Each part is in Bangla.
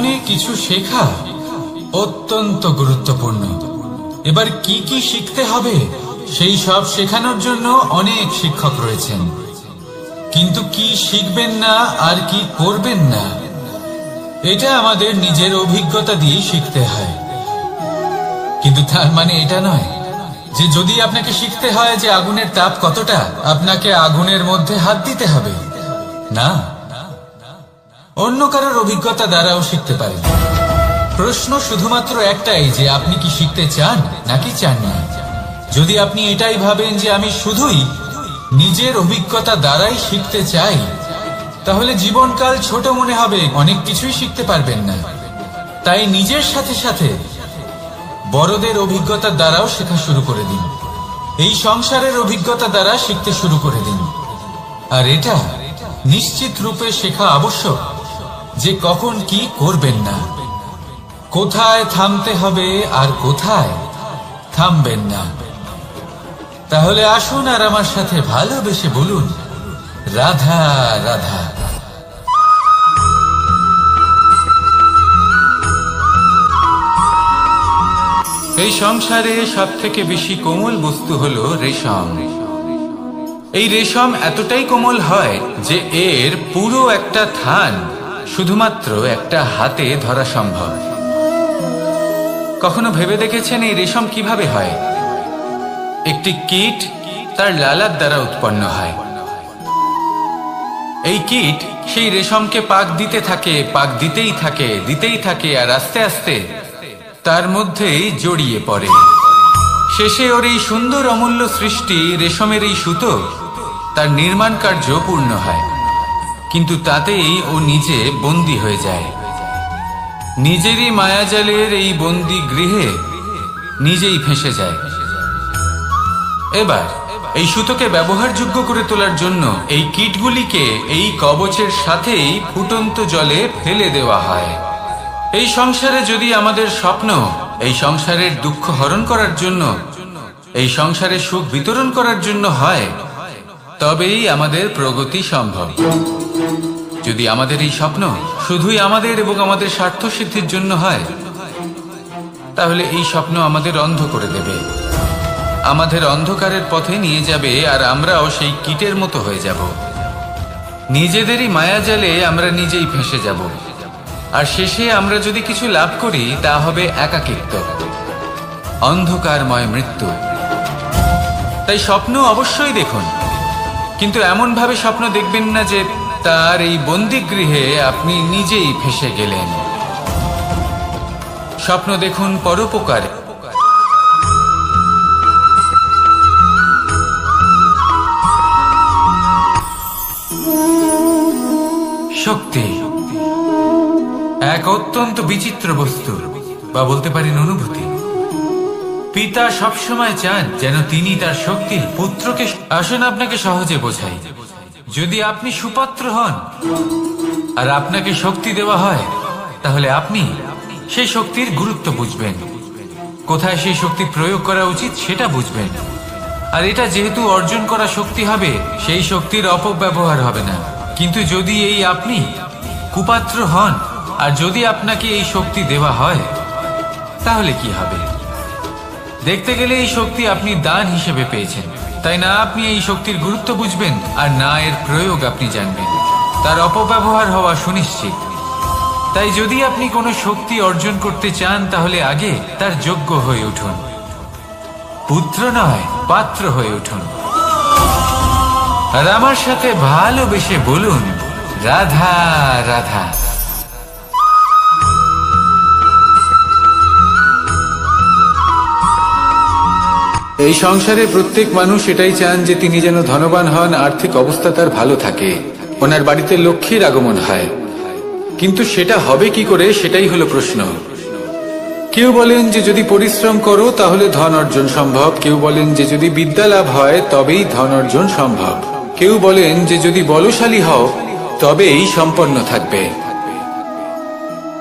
জীবনে কিছু শেখা অত্যন্ত গুরুত্বপূর্ণ। এবার কি কি শিখতে হবে সেই সব শেখানোর জন্য অনেক শিক্ষক রয়েছেন, কিন্তু কি শিখবেন না আর কি করবেন না এটা আমাদের নিজের অভিজ্ঞতা দিয়ে শিখতে হয়। কিন্তু তার মানে এটা নয় যে যদি আপনাকে শিখতে হয় যে আগুনের তাপ কতটা, আপনাকে আগুনের মধ্যে হাত দিতে হবে। না, অন্য কারোর অভিজ্ঞতা দ্বারাও শিখতে পারেন। প্রশ্ন শুধুমাত্র একটাই যে আপনি কি শিখতে চান নাকি চান না। যদি আপনি এটাই ভাবেন যে আমি শুধুই নিজের অভিজ্ঞতা দ্বারাই শিখতে চাই, তাহলে জীবনকাল ছোট মনে হবে, অনেক কিছুই শিখতে পারবেন না। তাই নিজের সাথে সাথে বড়দের অভিজ্ঞতা দ্বারাও শেখা শুরু করে দিন। এই সংসারের অভিজ্ঞতা দ্বারা শিখতে শুরু করে দিন। আর এটা নিশ্চিত রূপে শেখা আবশ্যক যে কখন কি করবেন না, কোথায় থামতে হবে আর কোথায় থামবেন না। তাহলে আসুন আর আমার সাথে ভালোবেসে বলুন, রাধা রাধা। এই সংসারে সব থেকে বেশি কোমল বস্তু হলো রেশম। এই রেশম এতটাই কোমল হয় যে এর পুরো একটা থান শুধুমাত্র একটা হাতে ধরা সম্ভব। কখনো ভেবে দেখেছেন এই রেশম কিভাবে হয়? একটি কীট তার লালার দ্বারা উৎপন্ন হয়। এই কীট সেই রেশমকে পাক দিতে থাকে, পাক দিতেই থাকে, দিতেই থাকে, আর আস্তে আস্তে তার মধ্যেই জড়িয়ে পড়ে। শেষে ওর এই সুন্দর অমূল্য সৃষ্টি রেশমের এই সুতো তার নির্মাণ কার্য পূর্ণ হয়, কিন্তু তাতেই ও নিজে বন্দী হয়ে যায়। নিজেরই মায়াজালের এই বন্দী গৃহে নিজেই ফেঁসে যায়। এবার এই সুতোকে ব্যবহারযোগ্য করে তোলার জন্য এই কীটগুলিকে এই কবচের সাথেই ফুটন্ত জলে ফেলে দেওয়া হয়। এই সংসারে যদি আমাদের স্বপ্ন এই সংসারের দুঃখ হরণ করার জন্য, এই সংসারে সুখ বিতরণ করার জন্য হয়, তবেই আমাদের প্রগতি সম্ভব। যদি আমাদের এই স্বপ্ন শুধুই আমাদের এবং আমাদের স্বার্থ সিদ্ধির জন্য হয়, তাহলে এই স্বপ্ন আমাদের অন্ধ করে দেবে, আমাদের অন্ধকারের পথে নিয়ে যাবে, আর আমরাও সেই কীটের মতো হয়ে যাব। নিজেদেরই মায়াজালে আমরা নিজেই ফেঁসে যাব, আর শেষে আমরা যদি কিছু লাভ করি তা হবে একাকিত্ব, অন্ধকারময় মৃত্যু। তাই স্বপ্ন অবশ্যই দেখুন, কিন্তু এমন ভাবে স্বপ্ন দেখবেন না যে তার এই বন্দিগৃহে আপনি নিজেই ফেঁসে গেলেন। স্বপ্ন দেখুন পরোপকারে। শক্তি এক অত্যন্ত বিচিত্র বস্তু, বা বলতে পারেন অনুভূতি। পিতা সবসময় চান যেন তিনি তার শক্তি পুত্রকে। আসুন আপনাকে সহজে বোঝাই। যদি আপনি সুপাত্র হন আর আপনাকে শক্তি দেওয়া হয়, তাহলে আপনি সেই শক্তির গুরুত্ব বুঝবেন, কোথায় সেই শক্তি প্রয়োগ করা উচিত সেটা বুঝবেন। আর এটা যেহেতু অর্জন করা শক্তি হবে, সেই শক্তির অপব্যবহার হবে না। কিন্তু যদি এই আপনি কুপাত্র হন আর যদি আপনাকে এই শক্তি দেওয়া হয়, তাহলে কি হবে? দেখতে গেলে এই শক্তি আপনি দান হিসেবে পেয়েছেন, তাই না আপনি এই শক্তির গুরুত্ব বুঝবেন, আর না এর প্রয়োগ আপনি জানবেন। তার অপব্যবহার হওয়া সুনিশ্চিত। তাই যদি আপনি কোনো শক্তি অর্জন করতে চান, তাহলে আগে তার যোগ্য হয়ে উঠুন। পুত্র নয়, পাত্র হয়ে উঠুন। আর আমার সাথে ভালোবেসে বলুন, রাধা রাধা। এই সংসারে প্রত্যেক মানুষ এটাই চান যে তিনি যেন ধনবান হন, আর্থিক অবস্থা তার ভালো থাকে, ওনার বাড়িতে লক্ষ্মীর আগমন হয়। কিন্তু সেটা হবে কি করে, সেটাই হলো প্রশ্ন। কেউ বলেন যে যদি পরিশ্রম করো তাহলে ধন অর্জন সম্ভব, কেউ বলেন যে যদি বিদ্যা লাভ হয় তবেই ধন অর্জন সম্ভব, কেউ বলেন যে যদি বলশালী হও তবেই সম্পন্ন থাকবে।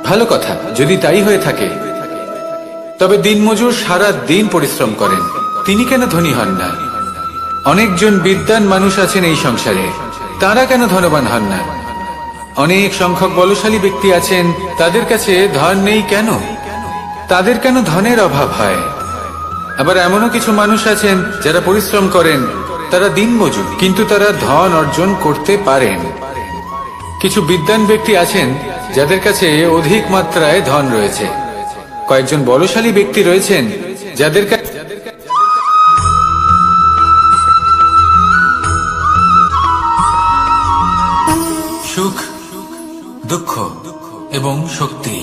ভালো কথা, যদি তাই হয়ে থাকে, তবে দিনমজুর সারা দিন পরিশ্রম করেন, তিনি কেন ধনী হন না? অনেকজন বিদ্বান মানুষ আছেন এই সংসারে, তারা কেন ধনবান হন না? অনেক সংখ্যক বলশালী ব্যক্তি আছেন, তাদের কাছে ধন নেই কেন? তাদের কেন ধনের অভাব হয়? আবার এমনও কিছু মানুষ আছেন যারা পরিশ্রম করেন, তারা দিনমজুর, কিন্তু তারা ধন অর্জন করতে পারেন। কিছু বিদ্বান ব্যক্তি আছেন যাদের কাছে অধিক মাত্রায় ধন রয়েছে। কয়েকজন বলশালী ব্যক্তি রয়েছেন যাদের কাছে সুখ, দুঃখ এবং শক্তি,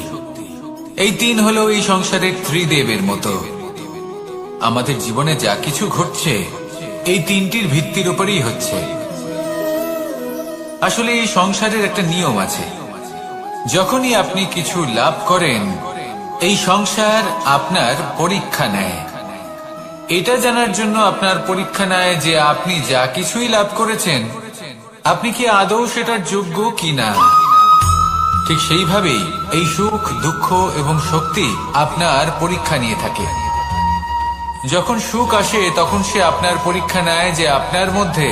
এই তিন হলো এই সংসারের ত্রিদেবের মতো। আমাদের জীবনে যা কিছু ঘটছে এই তিনটির ভিত্তির উপরেই হচ্ছে। আসলে এই সংসারের একটা নিয়ম আছে, যখনই আপনি কিছু লাভ করেন এই সংসার আপনার পরীক্ষা নেয়। এটা জানার জন্য আপনার পরীক্ষা নেয় যে আপনি যা কিছুই লাভ করেছেন আপনি কি আদৌ সেটার যোগ্য কিনা। ঠিক সেইভাবেই এই সুখ, দুঃখ এবং শক্তি আপনার পরীক্ষা নিয়ে থাকে। যখন সুখ আসে তখন সে আপনার পরীক্ষা নেয় যে আপনার মধ্যে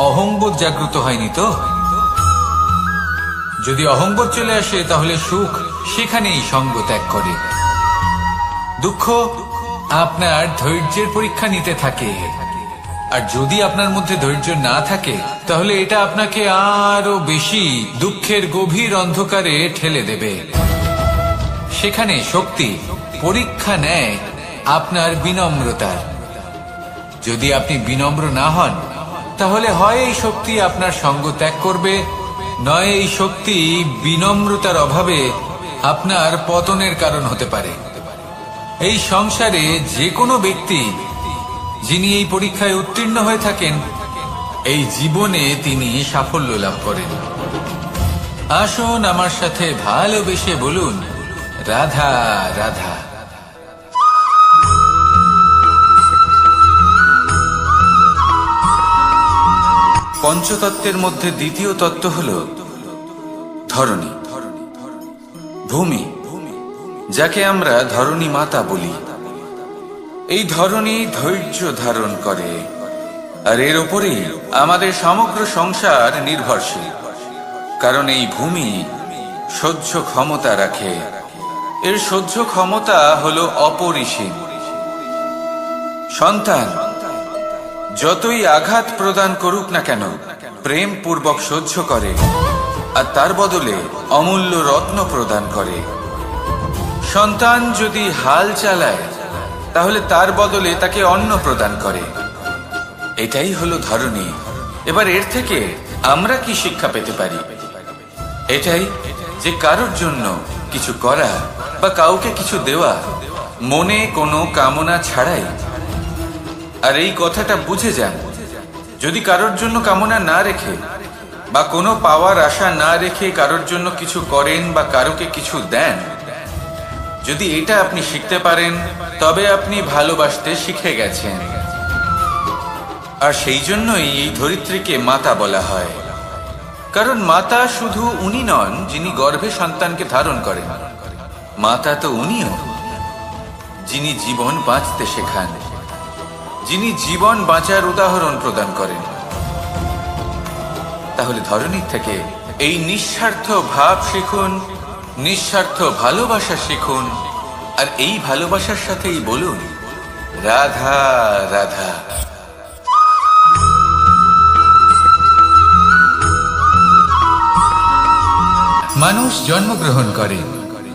অহংবোধ জাগ্রত হয়নি তো। যদি অহংবোধ চলে আসে তাহলে সুখ সেখানেই সঙ্গ ত্যাগ করে। দুঃখ আপনার ধৈর্যের পরীক্ষা নিতে থাকে, আর যদি আপনার মধ্যে ধৈর্য না থাকে তাহলে এটা আপনাকে আরো বেশি দুঃখের গভীর অন্ধকারে ঠেলে দেবে। সেখানে শক্তি পরীক্ষা নেয় আপনার বিনম্রতার। যদি আপনি বিনম্র না হন তাহলে হয় এই শক্তি আপনার সঙ্গ ত্যাগ করবে, নয় এই শক্তি বিনম্রতার অভাবে আপনার পতনের কারণ হতে পারে। এই সংসারে যে কোনো ব্যক্তি যিনি এই পরীক্ষায় উত্তীর্ণ হয়ে থাকেন এই জীবনে তিনি সাফল্য লাভ করেন। আসুন আমার সাথে ভালোবেসে বলুন, রাধা রাধা। পঞ্চতত্ত্বের মধ্যে দ্বিতীয় তত্ত্ব হল ধরণী, ভূমি, যাকে আমরা ধরণী মাতা বলি। এই ধরণী ধৈর্য ধারণ করে, আর এর ওপরেই আমাদের সমগ্র সংসার নির্ভরশীল। কারণ এই ভূমি সহ্য ক্ষমতা রাখে, এর সহ্য ক্ষমতা হল অপরিসীম। সন্তান যতই আঘাত প্রদান করুক না কেন প্রেম পূর্বক সহ্য করে, আর তার বদলে অমূল্য রত্ন প্রদান করে। সন্তান যদি হাল চালায় তাহলে তার বদলে তাকে অন্ন প্রদান করে। এটাই হলো ধরণী। এবার এর থেকে আমরা কি শিক্ষা পেতে পারি? এটাই যে কারোর জন্য কিছু করা বা কাউকে কিছু দেওয়া মনে কোনো কামনা ছাড়াই। আর এই কথাটা বুঝে যান, যদি কারোর জন্য কামনা না রেখে বা কোনো পাওয়ার আশা না রেখে কারোর জন্য কিছু করেন বা কারোকে কিছু দেন, যদি এটা আপনি শিখতে পারেন তবে আপনি ভালোবাসতে শিখে গেছেন। আর সেই জন্যই এই ধরিত্রীকে মাতা বলা হয়। কারণ মাতা শুধু উনি নন যিনি গর্ভে সন্তানকে ধারণ করেন, মাতা তো উনিও যিনি জীবন বাঁচতে শেখান, যিনি জীবন বাঁচার উদাহরণ প্রদান করেন। তাহলে ধরণীর থেকে এই নিঃস্বার্থ ভাব শিখুন, নিঃস্বার্থ ভালোবাসা শিখুন, আর এই ভালোবাসার সাথেই বলুন, রাধা রাধা। মানুষ জন্মগ্রহণ করে,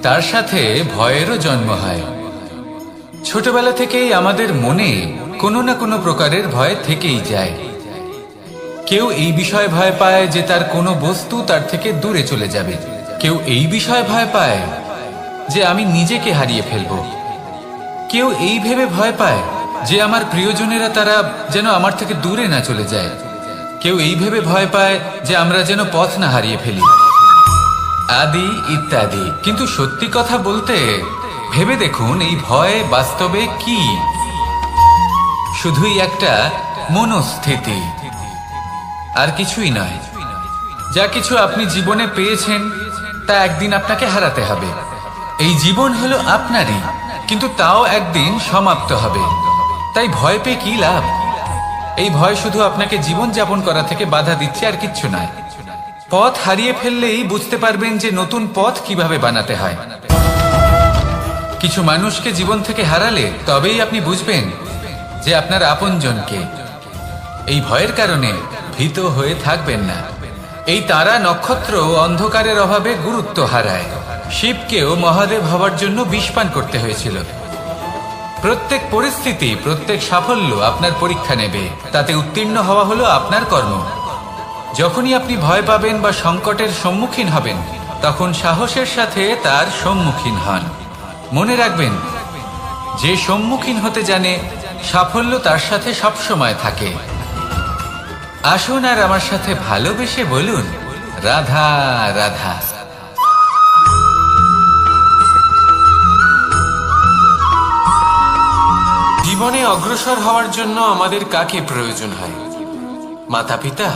তার সাথে ভয়েরও জন্ম হয়। ছোটবেলা থেকেই আমাদের মনে কোনো না কোনো প্রকারের ভয় থেকেই যায়। কেউ এই বিষয়ে ভয় পায় যে তার কোনো বস্তু তার থেকে দূরে চলে যাবে, কেউ এই বিষয়ে ভয় পায় যে আমি নিজেকে হারিয়ে ফেলব, কেউ এই ভেবে ভয় পায় যে আমার প্রিয়জনেরা তারা যেন আমার থেকে দূরে না চলে যায়, কেউ এই ভেবে ভয় পায় যে আমরা যেন পথ না হারিয়ে ফেলি, আদি ইত্যাদি। কিন্তু সত্যি কথা বলতে ভেবে দেখুন এই ভয় বাস্তবে কি? শুধুই একটা মনস্থিতি, আর কিছুই নয়। যা কিছু আপনি জীবনে পেয়েছেন তা একদিন আপনাকে হারাতে হবে। এই জীবন হলো আপনারই, কিন্তু তাও একদিন সমাপ্ত হবে। তাই ভয় পেয়ে কি লাভ? এই ভয় শুধু আপনাকে জীবন যাপন করা থেকে বাধা দিচ্ছে, আর কিচ্ছু নয়। পথ হারিয়ে ফেললেই বুঝতে পারবেন যে নতুন পথ কিভাবে বানাতে হয়। কিছু মানুষকে জীবন থেকে হারালে তবেই আপনি বুঝবেন যে আপনার আপনজনকে। এই ভয়ের কারণে ভীত হয়ে থাকবেন না। এই তারা নক্ষত্র অন্ধকারের অভাবে গুরুত্ব হারায়। শিবকেও মহাদেব হওয়ার জন্য বিষ পান করতে হয়েছিল। প্রত্যেক পরিস্থিতি, প্রত্যেক সাফল্য আপনার পরীক্ষা নেবে, তাতে উত্তীর্ণ হওয়া হলো আপনার কর্ম। যখনই আপনি ভয় পাবেন বা সংকটের সম্মুখীন হবেন, তখন সাহসের সাথে তার সম্মুখীন হন। মনে রাখবেন, যে সম্মুখীন হতে জানে সাফল্য তার সাথে সবসময় থাকে। আসুন আর আমার সাথে ভালোবেসে বলুন, রাধা রাধা। জীবনে অগ্রসর হওয়ার জন্য আমাদের কাকে প্রয়োজন হয়? মাতা পিতা,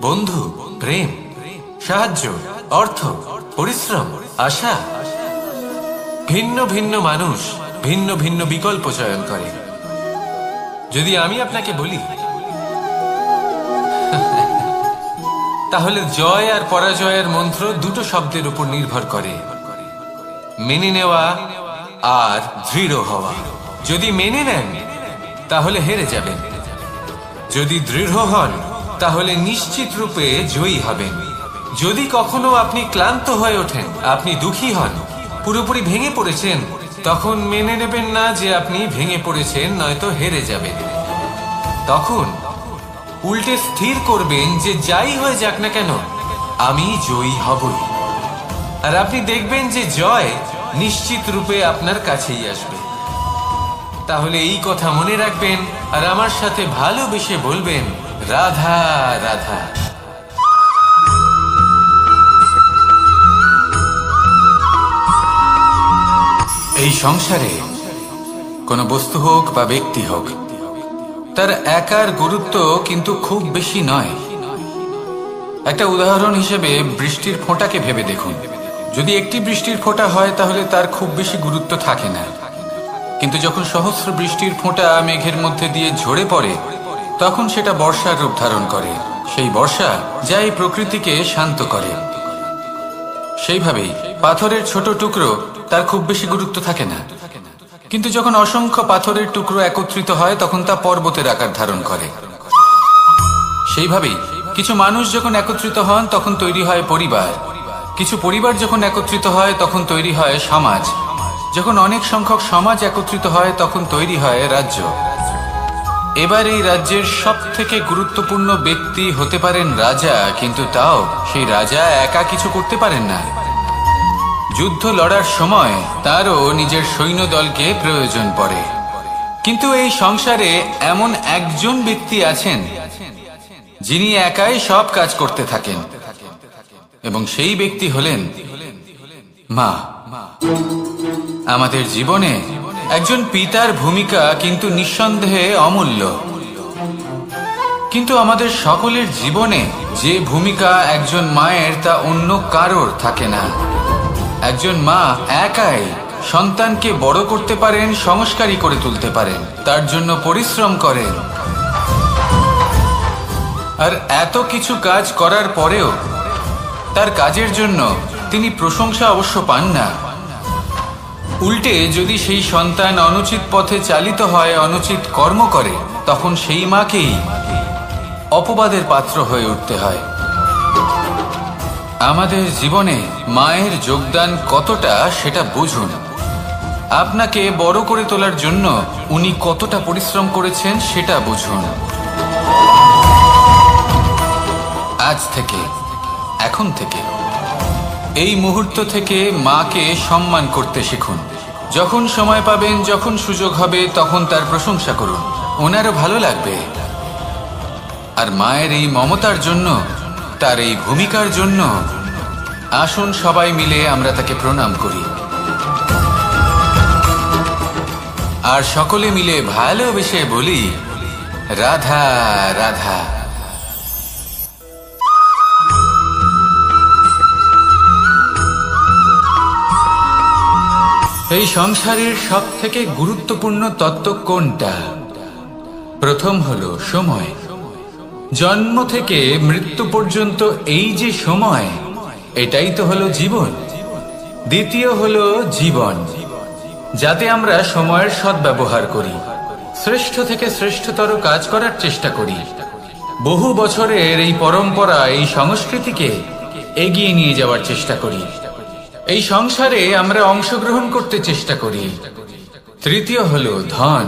বন্ধু, প্রেম, সাহায্য, অর্থ, পরিশ্রম, আশা। ভিন্ন ভিন্ন মানুষ ভিন্ন ভিন্ন বিকল্প চয়ন করে। যদি আমি আপনাকে বলি, তাহলে জয় আর পরাজয়ের মন্ত্র দুটো শব্দের উপর নির্ভর করে, মেনে নেওয়া আর দৃঢ় হওয়া। যদি মেনে নেন তাহলে হেরে যাবেন, যদি দৃঢ় হন তাহলে নিশ্চিত রূপে জয়ী হবেন। যদি কখনো আপনি ক্লান্ত হয়ে ওঠেন, আপনি দুঃখী হন, পুরোপুরি ভেঙে পড়েছেন, তখন মেনে নেবেন না যে আপনি ভেঙে পড়েছেন, নয়তো হেরে যাবেন। তখন উল্টে স্থির করবেন যে যাই হয়ে যাক না কেন, আমি জয়ী হবই। আর আপনি দেখবেন যে জয় নিশ্চিত রূপে আপনার কাছেই আসবে। তাহলে এই কথা মনে রাখবেন আর আমার সাথে ভালোবেসে বলবেন, রাধা রাধা। এই সংসারে কোনো বস্তু হোক বা ব্যক্তি হোক, তার একার গুরুত্ব কিন্তু খুব বেশি নয়। একটা উদাহরণ হিসেবে বৃষ্টির ফোঁটাকে ভেবে দেখুন। যদি একটি বৃষ্টির ফোঁটা হয় তাহলে তার খুব বেশি গুরুত্ব থাকে না, কিন্তু যখন সহস্র বৃষ্টির ফোঁটা মেঘের মধ্যে দিয়ে ঝরে পড়ে, তখন সেটা বর্ষার রূপ ধারণ করে। সেই বর্ষা যা এই প্রকৃতিকে শান্ত করে। সেইভাবেই পাথরের ছোট টুকরো, তার খুব বেশি গুরুত্ব থাকে না, কিন্তু যখন অসংখ্য পাথরের টুকরো একত্রিত হয় তখন তা পর্বতের আকার ধারণ করে। সেইভাবেই কিছু মানুষ যখন একত্রিত হন তখন তৈরি হয় পরিবার, কিছু পরিবার যখন একত্রিত হয় তখন তৈরি হয় সমাজ, যখন অনেক সংখ্যক সমাজ একত্রিত হয় তখন তৈরি হয় রাজ্য। এবার এই রাজ্যের সব থেকে গুরুত্বপূর্ণ ব্যক্তি হতে পারেন রাজা, কিন্তু তাও সেই রাজা একা কিছু করতে পারেন না। যুদ্ধ লড়ার সময় তারও নিজের সৈন্যদলকে প্রয়োজন পড়ে। কিন্তু এই সংসারে এমন একজন ব্যক্তি আছেন যিনি একাই সব কাজ করতে থাকেন, এবং সেই ব্যক্তি হলেন মা। আমাদের জীবনে একজন পিতার ভূমিকা কিন্তু নিঃসন্দেহে অমূল্য, কিন্তু আমাদের সকলের জীবনে যে ভূমিকা একজন মায়ের তা অন্য কারোর থাকে না। একজন মা একাই সন্তানকে বড় করতে পারেন, সংস্কারী করে তুলতে পারেন, তার জন্য পরিশ্রম করেন। আর এত কিছু কাজ করার পরেও তার কাজের জন্য তিনি প্রশংসা অবশ্য পান না। উল্টে যদি সেই সন্তান অনুচিত পথে চালিত হয়, অনুচিত কর্ম করে, তখন সেই মাকেই অপবাদের পাত্র হয়ে উঠতে হয়। আমাদের জীবনে মায়ের যোগদান কতটা সেটা বুঝুন। আপনাকে বড় করে তোলার জন্য উনি কতটা পরিশ্রম করেছেন সেটা বুঝুন। আজ থেকে, এখন থেকে, এই মুহূর্ত থেকে মাকে সম্মান করতে শিখুন। যখন সময় পাবেন, যখন সুযোগ হবে, তখন তার প্রশংসা করুন, ওনারও ভালো লাগবে। আর মায়ের এই মমতার জন্য, তার এই ভূমিকার জন্য আসুন সবাই মিলে আমরা তাকে প্রণাম করি, আর সকলে মিলে ভালোবেসে বলি, রাধা রাধা। এই সংসারের সব থেকে গুরুত্বপূর্ণ তত্ত্ব কোনটা? প্রথম হলো সময়। জন্ম থেকে মৃত্যু পর্যন্ত এই যে সময়, এটাই তো হলো জীবন। দ্বিতীয় হলো জীবন, যাতে আমরা সময়ের সদ্ব্যবহার করি, শ্রেষ্ঠ থেকে শ্রেষ্ঠতর কাজ করার চেষ্টা করি, বহু বছরের এই পরম্পরা, এই সংস্কৃতিকে এগিয়ে নিয়ে যাওয়ার চেষ্টা করি, এই সংসারে আমরা অংশগ্রহণ করতে চেষ্টা করি। তৃতীয় হলো ধন,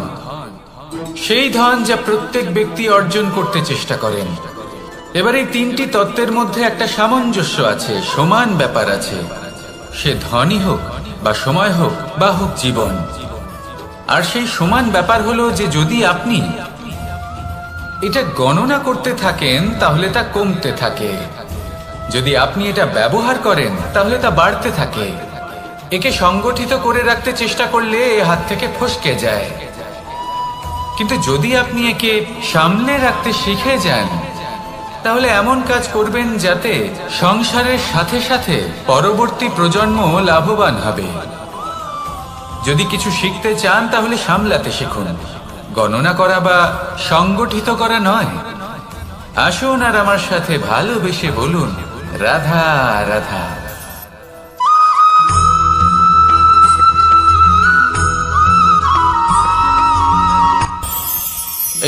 সেই ধন যা প্রত্যেক ব্যক্তি অর্জন করতে চেষ্টা করেন। এবার এই তিনটি তত্ত্বের মধ্যে একটা সামঞ্জস্য আছে, সমান ব্যাপার আছে, সে ধনই হোক বা সময় হোক বা হোক জীবন। আর সেই সমান ব্যাপার হলো যে যদি আপনি এটা গণনা করতে থাকেন তাহলে তা কমতে থাকে, যদি আপনি এটা ব্যবহার করেন তাহলে তা বাড়তে থাকে। একে সংগঠিত করে রাখতে চেষ্টা করলে এ হাত থেকে ফসকে যায়, কিন্তু যদি আপনি একে সামলে রাখতে শিখে যান তাহলে এমন কাজ করবেন যাতে সংসারের সাথে সাথে পরবর্তী প্রজন্ম লাভবান হবে। যদি কিছু শিখতে চান তাহলে সামলাতে শিখুন, গণনা করা বা সংগঠিত করা নয়। আসুন আর আমার সাথে ভালোবেসে বলুন, রাধা রাধা।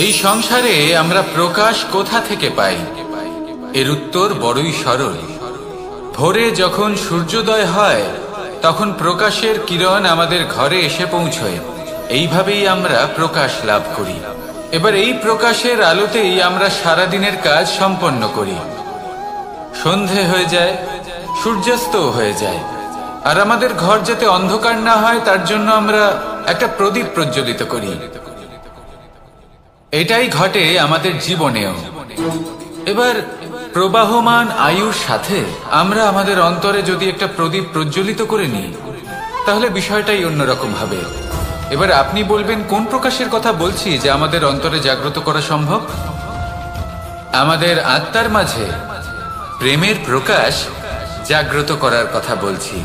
এই সংসারে আমরা প্রকাশ কোথা থেকে পাই? এর উত্তর বড়ই সরল। ভোরে যখন সূর্যোদয় হয় তখন প্রকাশের কিরণ আমাদের ঘরে এসে পৌঁছয়, এইভাবেই আমরা প্রকাশ লাভ করি। এবার এই প্রকাশের আলোতেই আমরা সারাদিনের কাজ সম্পন্ন করি। সন্ধে হয়ে যায়, সূর্যাস্ত হয়ে যায়, আর আমাদের ঘর যাতে অন্ধকার না হয় তার জন্য আমরা একটা প্রদীপ প্রজ্বলিত করি। এটাই ঘটে আমাদের জীবনেও। এবার প্রবাহমান আয়ুর সাথে আমরা আমাদের অন্তরে যদি একটা প্রদীপ প্রজ্বলিত করে নিই তাহলে বিষয়টাই অন্যরকম হবে। এবার আপনি বলবেন কোন প্রকাশের কথা বলছি যা আমাদের অন্তরে জাগ্রত করা সম্ভব? আমাদের আত্মার মাঝে প্রেমের প্রকাশ জাগ্রত করার কথা বলছি,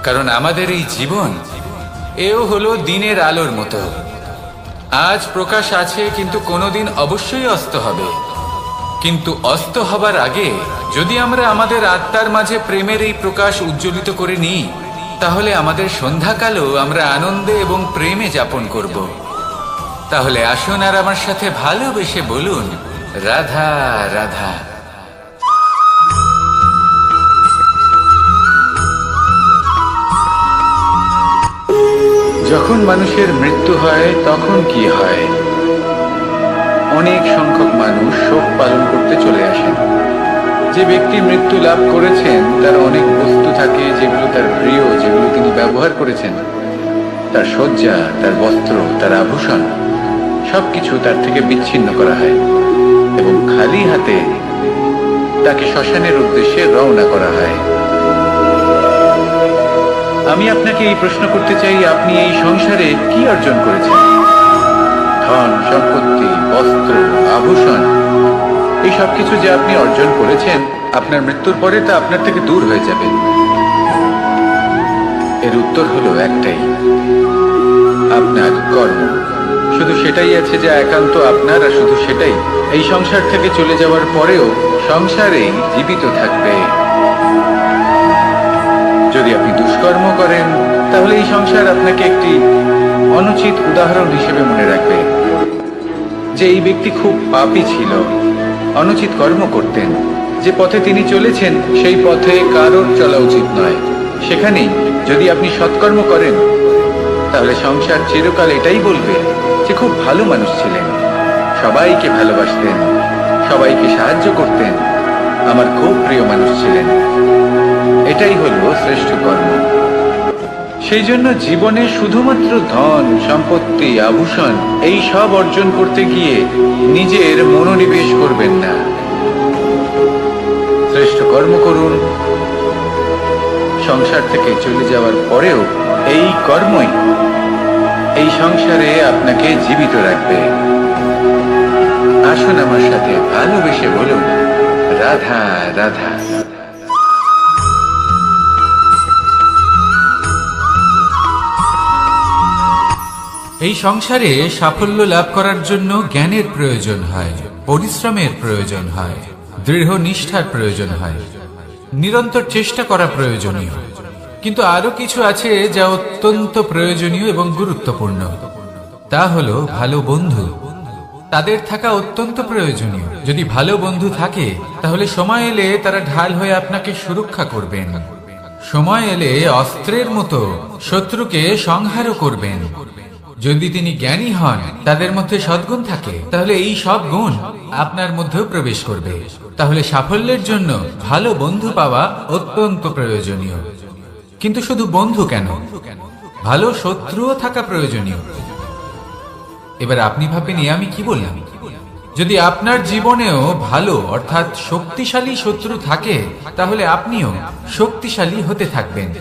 কারণ আমাদের এই জীবন এও হলো দিনের আলোর মতো। আজ প্রকাশ আছে কিন্তু কোনোদিন অবশ্যই অস্ত হবে, কিন্তু অস্ত হবার আগে যদি আমরা আমাদের আত্মার মাঝে প্রেমের এই প্রকাশ উজ্জ্বলিত করে নিই তাহলে আমাদের সন্ধ্যাকালও আমরা আনন্দে এবং প্রেমে যাপন করব। তাহলে আসুন আর আমার সাথে ভালোবেসে বলুন, রাধা রাধা। যখন মানুষের মৃত্যু হয় তখন কি হয়? অনেক সংখ্যক মানুষ শোক পালন করতে চলে আসেন। যে ব্যক্তি মৃত্যু লাভ করেছেন তার অনেক বস্তু থাকে যেগুলো তার প্রিয়, যেগুলো তিনি ব্যবহার করেছেন। তার শয্যা, তার বস্ত্র, তার আভূষণ সবকিছু তার থেকে বিচ্ছিন্ন করা হয় এবং খালি হাতে তাকে শ্মশানের উদ্দেশ্যে রওনা করা হয়। আমি আপনাকে এই প্রশ্ন করতে চাই, আপনি এই সংসারে কি অর্জন করেছেন? ধন, সম্পত্তি, বস্ত্র, আভূষণ, এই সব কিছু যে আপনি অর্জন করেছেন আপনার মৃত্যুর পরে তা আপনার থেকে দূর হয়ে যাবে। এর উত্তর হলো একটাই, আপনার কর্ম। শুধু সেটাই আছে যা একান্ত আপনার, আর শুধু সেটাই এই সংসার থেকে চলে যাওয়ার পরেও সংসারেই জীবিত থাকবে। যদি আপনি দুষ্কর্ম করেন তাহলে এই সংসার আপনাকে একটি অনুচিত উদাহরণ হিসেবে মনে রাখবে যে এই ব্যক্তি খুব পাপী ছিল, অনুচিত কর্ম করতেন। যে পথে তিনি চলেছেন সেই পথে কারোর চলা উচিত নয়। সেখানেই যদি আপনি সৎকর্ম করেন তাহলে সংসার চিরকাল এটাই বলবে যে খুব ভালো মানুষ ছিলেন, সবাইকে ভালোবাসতেন, সবাইকে সাহায্য করতেন, আমার খুব প্রিয় মানুষ ছিলেন। এটাই হলো শ্রেষ্ঠ কর্ম। সেই জন্য জীবনে শুধুমাত্র ধন, সম্পত্তি, আভূষণ এই সব অর্জন করতে গিয়ে নিজের মনোনিবেশ করবেন না। শ্রেষ্ঠ কর্ম করুন। সংসার থেকে চলে যাওয়ার পরেও এই কর্মই এই সংসারে আপনাকে জীবিত রাখবে। আসুন আমার সাথে ভালোবেসে বলুন, রাধা রাধা। এই সংসারে সাফল্য লাভ করার জন্য জ্ঞানের প্রয়োজন হয়, পরিশ্রমের প্রয়োজন হয়, দৃঢ় নিষ্ঠার প্রয়োজন হয়, নিরন্তর চেষ্টা করা প্রয়োজনীয়। কিন্তু আরো কিছু আছে যা অত্যন্ত প্রয়োজনীয় এবং গুরুত্বপূর্ণ। তা হলো ভালো বন্ধু। তাদের থাকা অত্যন্ত প্রয়োজনীয়। যদি ভালো বন্ধু থাকে তাহলে সময় এলে তারা ঢাল হয়ে আপনাকে সুরক্ষা করবেন। সময় এলে অস্ত্রের মতো শত্রুকে সংহারও করবেন। যদি তিনি জ্ঞানী হন, তাদের মধ্যে সদ্গুণ থাকে, তাহলে এই সব গুণ আপনার মধ্যেও প্রবেশ করবে। তাহলে সাফল্যের জন্য ভালো বন্ধু পাওয়া অত্যন্ত প্রয়োজনীয়। কিন্তু শুধু বন্ধু কেন, ভালো শত্রুও থাকা প্রয়োজনীয়। এবার আপনি ভাববেন, আমি কি বললাম? যদি আপনার জীবনেও ভালো অর্থাৎ শক্তিশালী শত্রু থাকে, তাহলে আপনিও শক্তিশালী হতে থাকবেন।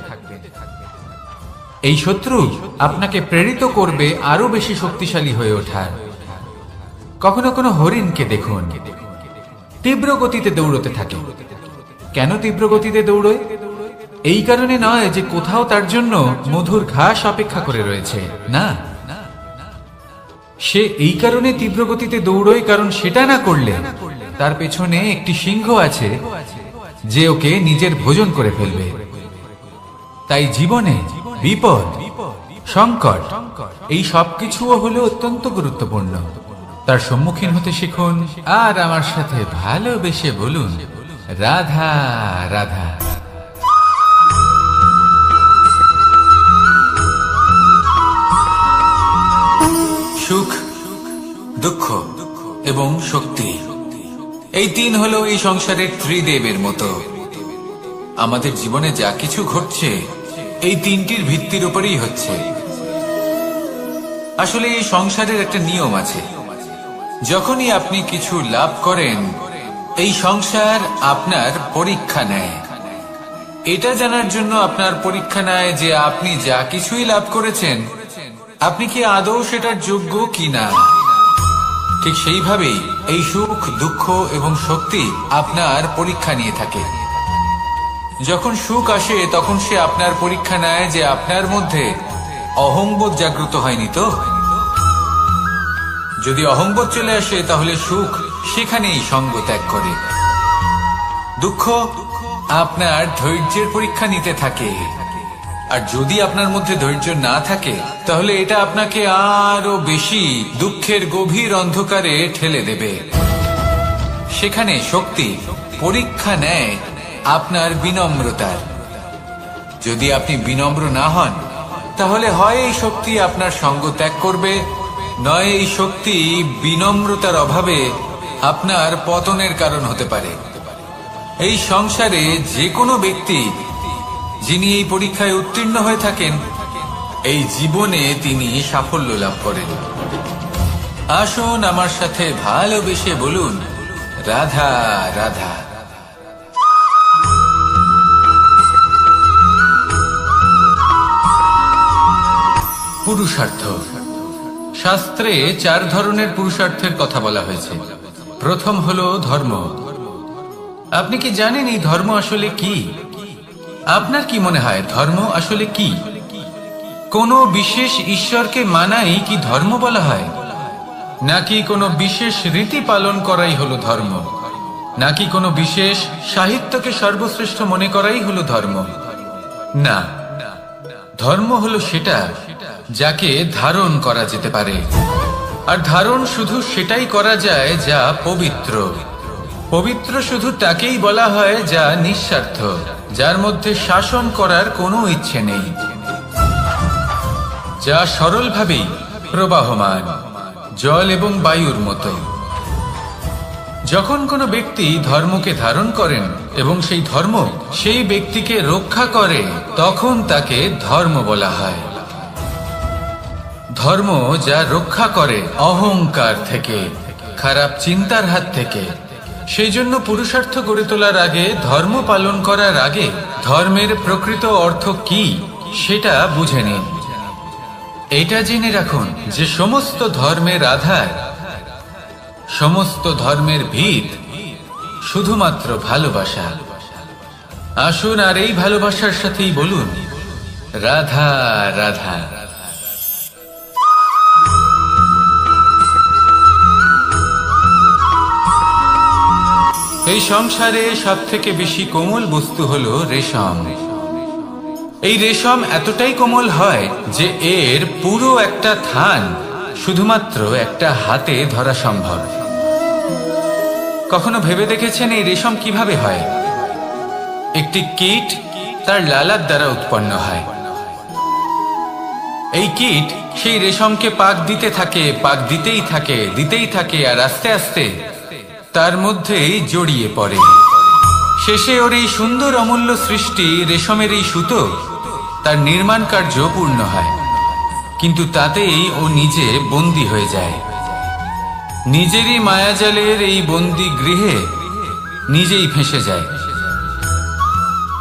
এই শত্রু আপনাকে প্রেরিত করবে আরো বেশি শক্তিশালী হয়ে ওঠার। কখনো কোনো হরিণকে দেখুন, তীব্র গতিতে দৌড়তে থাকে। কেন তীব্র গতিতে দৌড়য়? এই কারণে নয় যে কোথাও তার জন্য মধুর ঘাস অপেক্ষা করে রয়েছে, না। সে এই কারণে তীব্র গতিতে দৌড়য় কারণ সেটা না করলে তার পেছনে একটি সিংহ আছে যে ওকে নিজের ভোজন করে ফেলবে। তাই জীবনে বিপদ, সংকট, এই সবকিছুও হলো অত্যন্ত গুরুত্বপূর্ণ। তার সম্মুখীন হতে শিখুন আর আমার সাথে ভালোবেসে বলুন, রাধা রাধা। সুখ, দুঃখ এবং শক্তি, এই তিন হলো এই সংসারের ত্রিদেবের মতো। আমাদের জীবনে যা কিছু ঘটছে এই তিনটির ভিত্তির উপরেই হচ্ছে। আসলে এই সংসারের একটা নিয়ম আছে। যখনই আপনি কিছু লাভ করেন, এই সংসার আপনার পরীক্ষা নেয়। এটা জানার জন্য আপনার পরীক্ষা নেয় যে আপনি যা কিছুই লাভ করেছেন, আপনি কি আদৌ সেটার যোগ্য কিনা। ঠিক সেইভাবেই এই সুখ, দুঃখ এবং শক্তি আপনার পরীক্ষা নিয়ে থাকে। যখন সুখ আসে তখন সে আপনার পরীক্ষা নেয় যে আপনার মধ্যে অহংবোধ জাগ্রত হয়নি তো। যদি অহংবোধ চলে আসে তাহলে সুখ সেখানেই সঙ্গ ত্যাগ করে। দুঃখ আপনার ধৈর্যের পরীক্ষা নিতে থাকে। আর যদি আপনার মধ্যে ধৈর্য না থাকে তাহলে এটা আপনাকে আরো বেশি দুঃখের গভীর অন্ধকারে ঠেলে দেবে। সেখানে শক্তি পরীক্ষা নেয় আপনার বিনম্রতার। যদি আপনি বিনম্র না হন তাহলে হয় এই শক্তি আপনার সঙ্গ ত্যাগ করবে, নয় এই শক্তি বিনম্রতার অভাবে আপনার পতনের কারণ হতে পারে। এই সংসারে যে কোনো ব্যক্তি যিনি এই পরীক্ষায় উত্তীর্ণ হয়ে থাকেন, এই জীবনে তিনি সাফল্য লাভ করেন। আসুন আমার সাথে ভালোবেসে বলুন, রাধা রাধা। পুরুষার্থ। শাস্ত্রে 4 ধরনের পুরুষার্থের কথা বলা হয়েছে। প্রথম হলো ধর্ম। আপনি কি জানেন এই ধর্ম আসলে কি? আপনার কি মনে হয় ধর্ম আসলে কি? কোনো বিশেষ ঈশ্বরকে মানাই কি ধর্ম বলা হয়? নাকি কোনো বিশেষ রীতি পালন করাই হলো ধর্ম? নাকি কোনো বিশেষ সাহিত্যকে সর্বশ্রেষ্ঠ মনে করাই হলো ধর্ম? না, ধর্ম হলো সেটা যাকে ধারণ করা যেতে পারে। আর ধারণ শুধু সেটাই করা যায় যা পবিত্র। পবিত্র শুধু তাকেই বলা হয় যা নিঃস্বার্থ, যার মধ্যে শাসন করার কোনো ইচ্ছে নেই, যা সরলভাবেই প্রবাহমান, জল এবং বায়ুর মতো। যখন কোনো ব্যক্তি ধর্মকে ধারণ করেন এবং সেই ধর্ম সেই ব্যক্তিকে রক্ষা করে, তখন তাকে ধর্ম বলা হয়। ধর্ম যা রক্ষা করে অহংকার থেকে, খারাপ চিন্তার হাত থেকে। সেই জন্য পুরুষার্থ গড়ে তোলার আগে, ধর্ম পালন করার আগে ধর্মের প্রকৃত অর্থ কি সেটা বুঝে নিন। এটা জেনে রাখুন যে সমস্ত ধর্মের আধার, সমস্ত ধর্মের ভিত শুধুমাত্র ভালোবাসা। আসুন আর এই ভালোবাসার সাথেই বলুন, রাধা রাধা। এই সংসারে সব থেকে বেশি কোমল বস্তু হলো রেশম। এই রেশম এতটাই কোমল হয় যে এর পুরো একটা থান শুধুমাত্র একটা হাতে ধরা সম্ভব। কখনো ভেবে দেখেছেন এই রেশম কিভাবে হয়? একটি কীট তার লালার দ্বারা উৎপন্ন হয়। এই কীট সেই রেশমকে পাক দিতে থাকে, পাক দিতেই থাকে আর আস্তে আস্তে তার মধ্যেই জড়িয়ে পড়ে। শেষে ওর এই সুন্দর অমূল্য সৃষ্টি রেশমের এই সুতো তার নির্মাণ কার্য পূর্ণ হয়, কিন্তু তাতেই ও নিজে বন্দী হয়ে যায়। নিজেরই মায়াজালের এই বন্দী গৃহে নিজেই ফেঁসে যায়।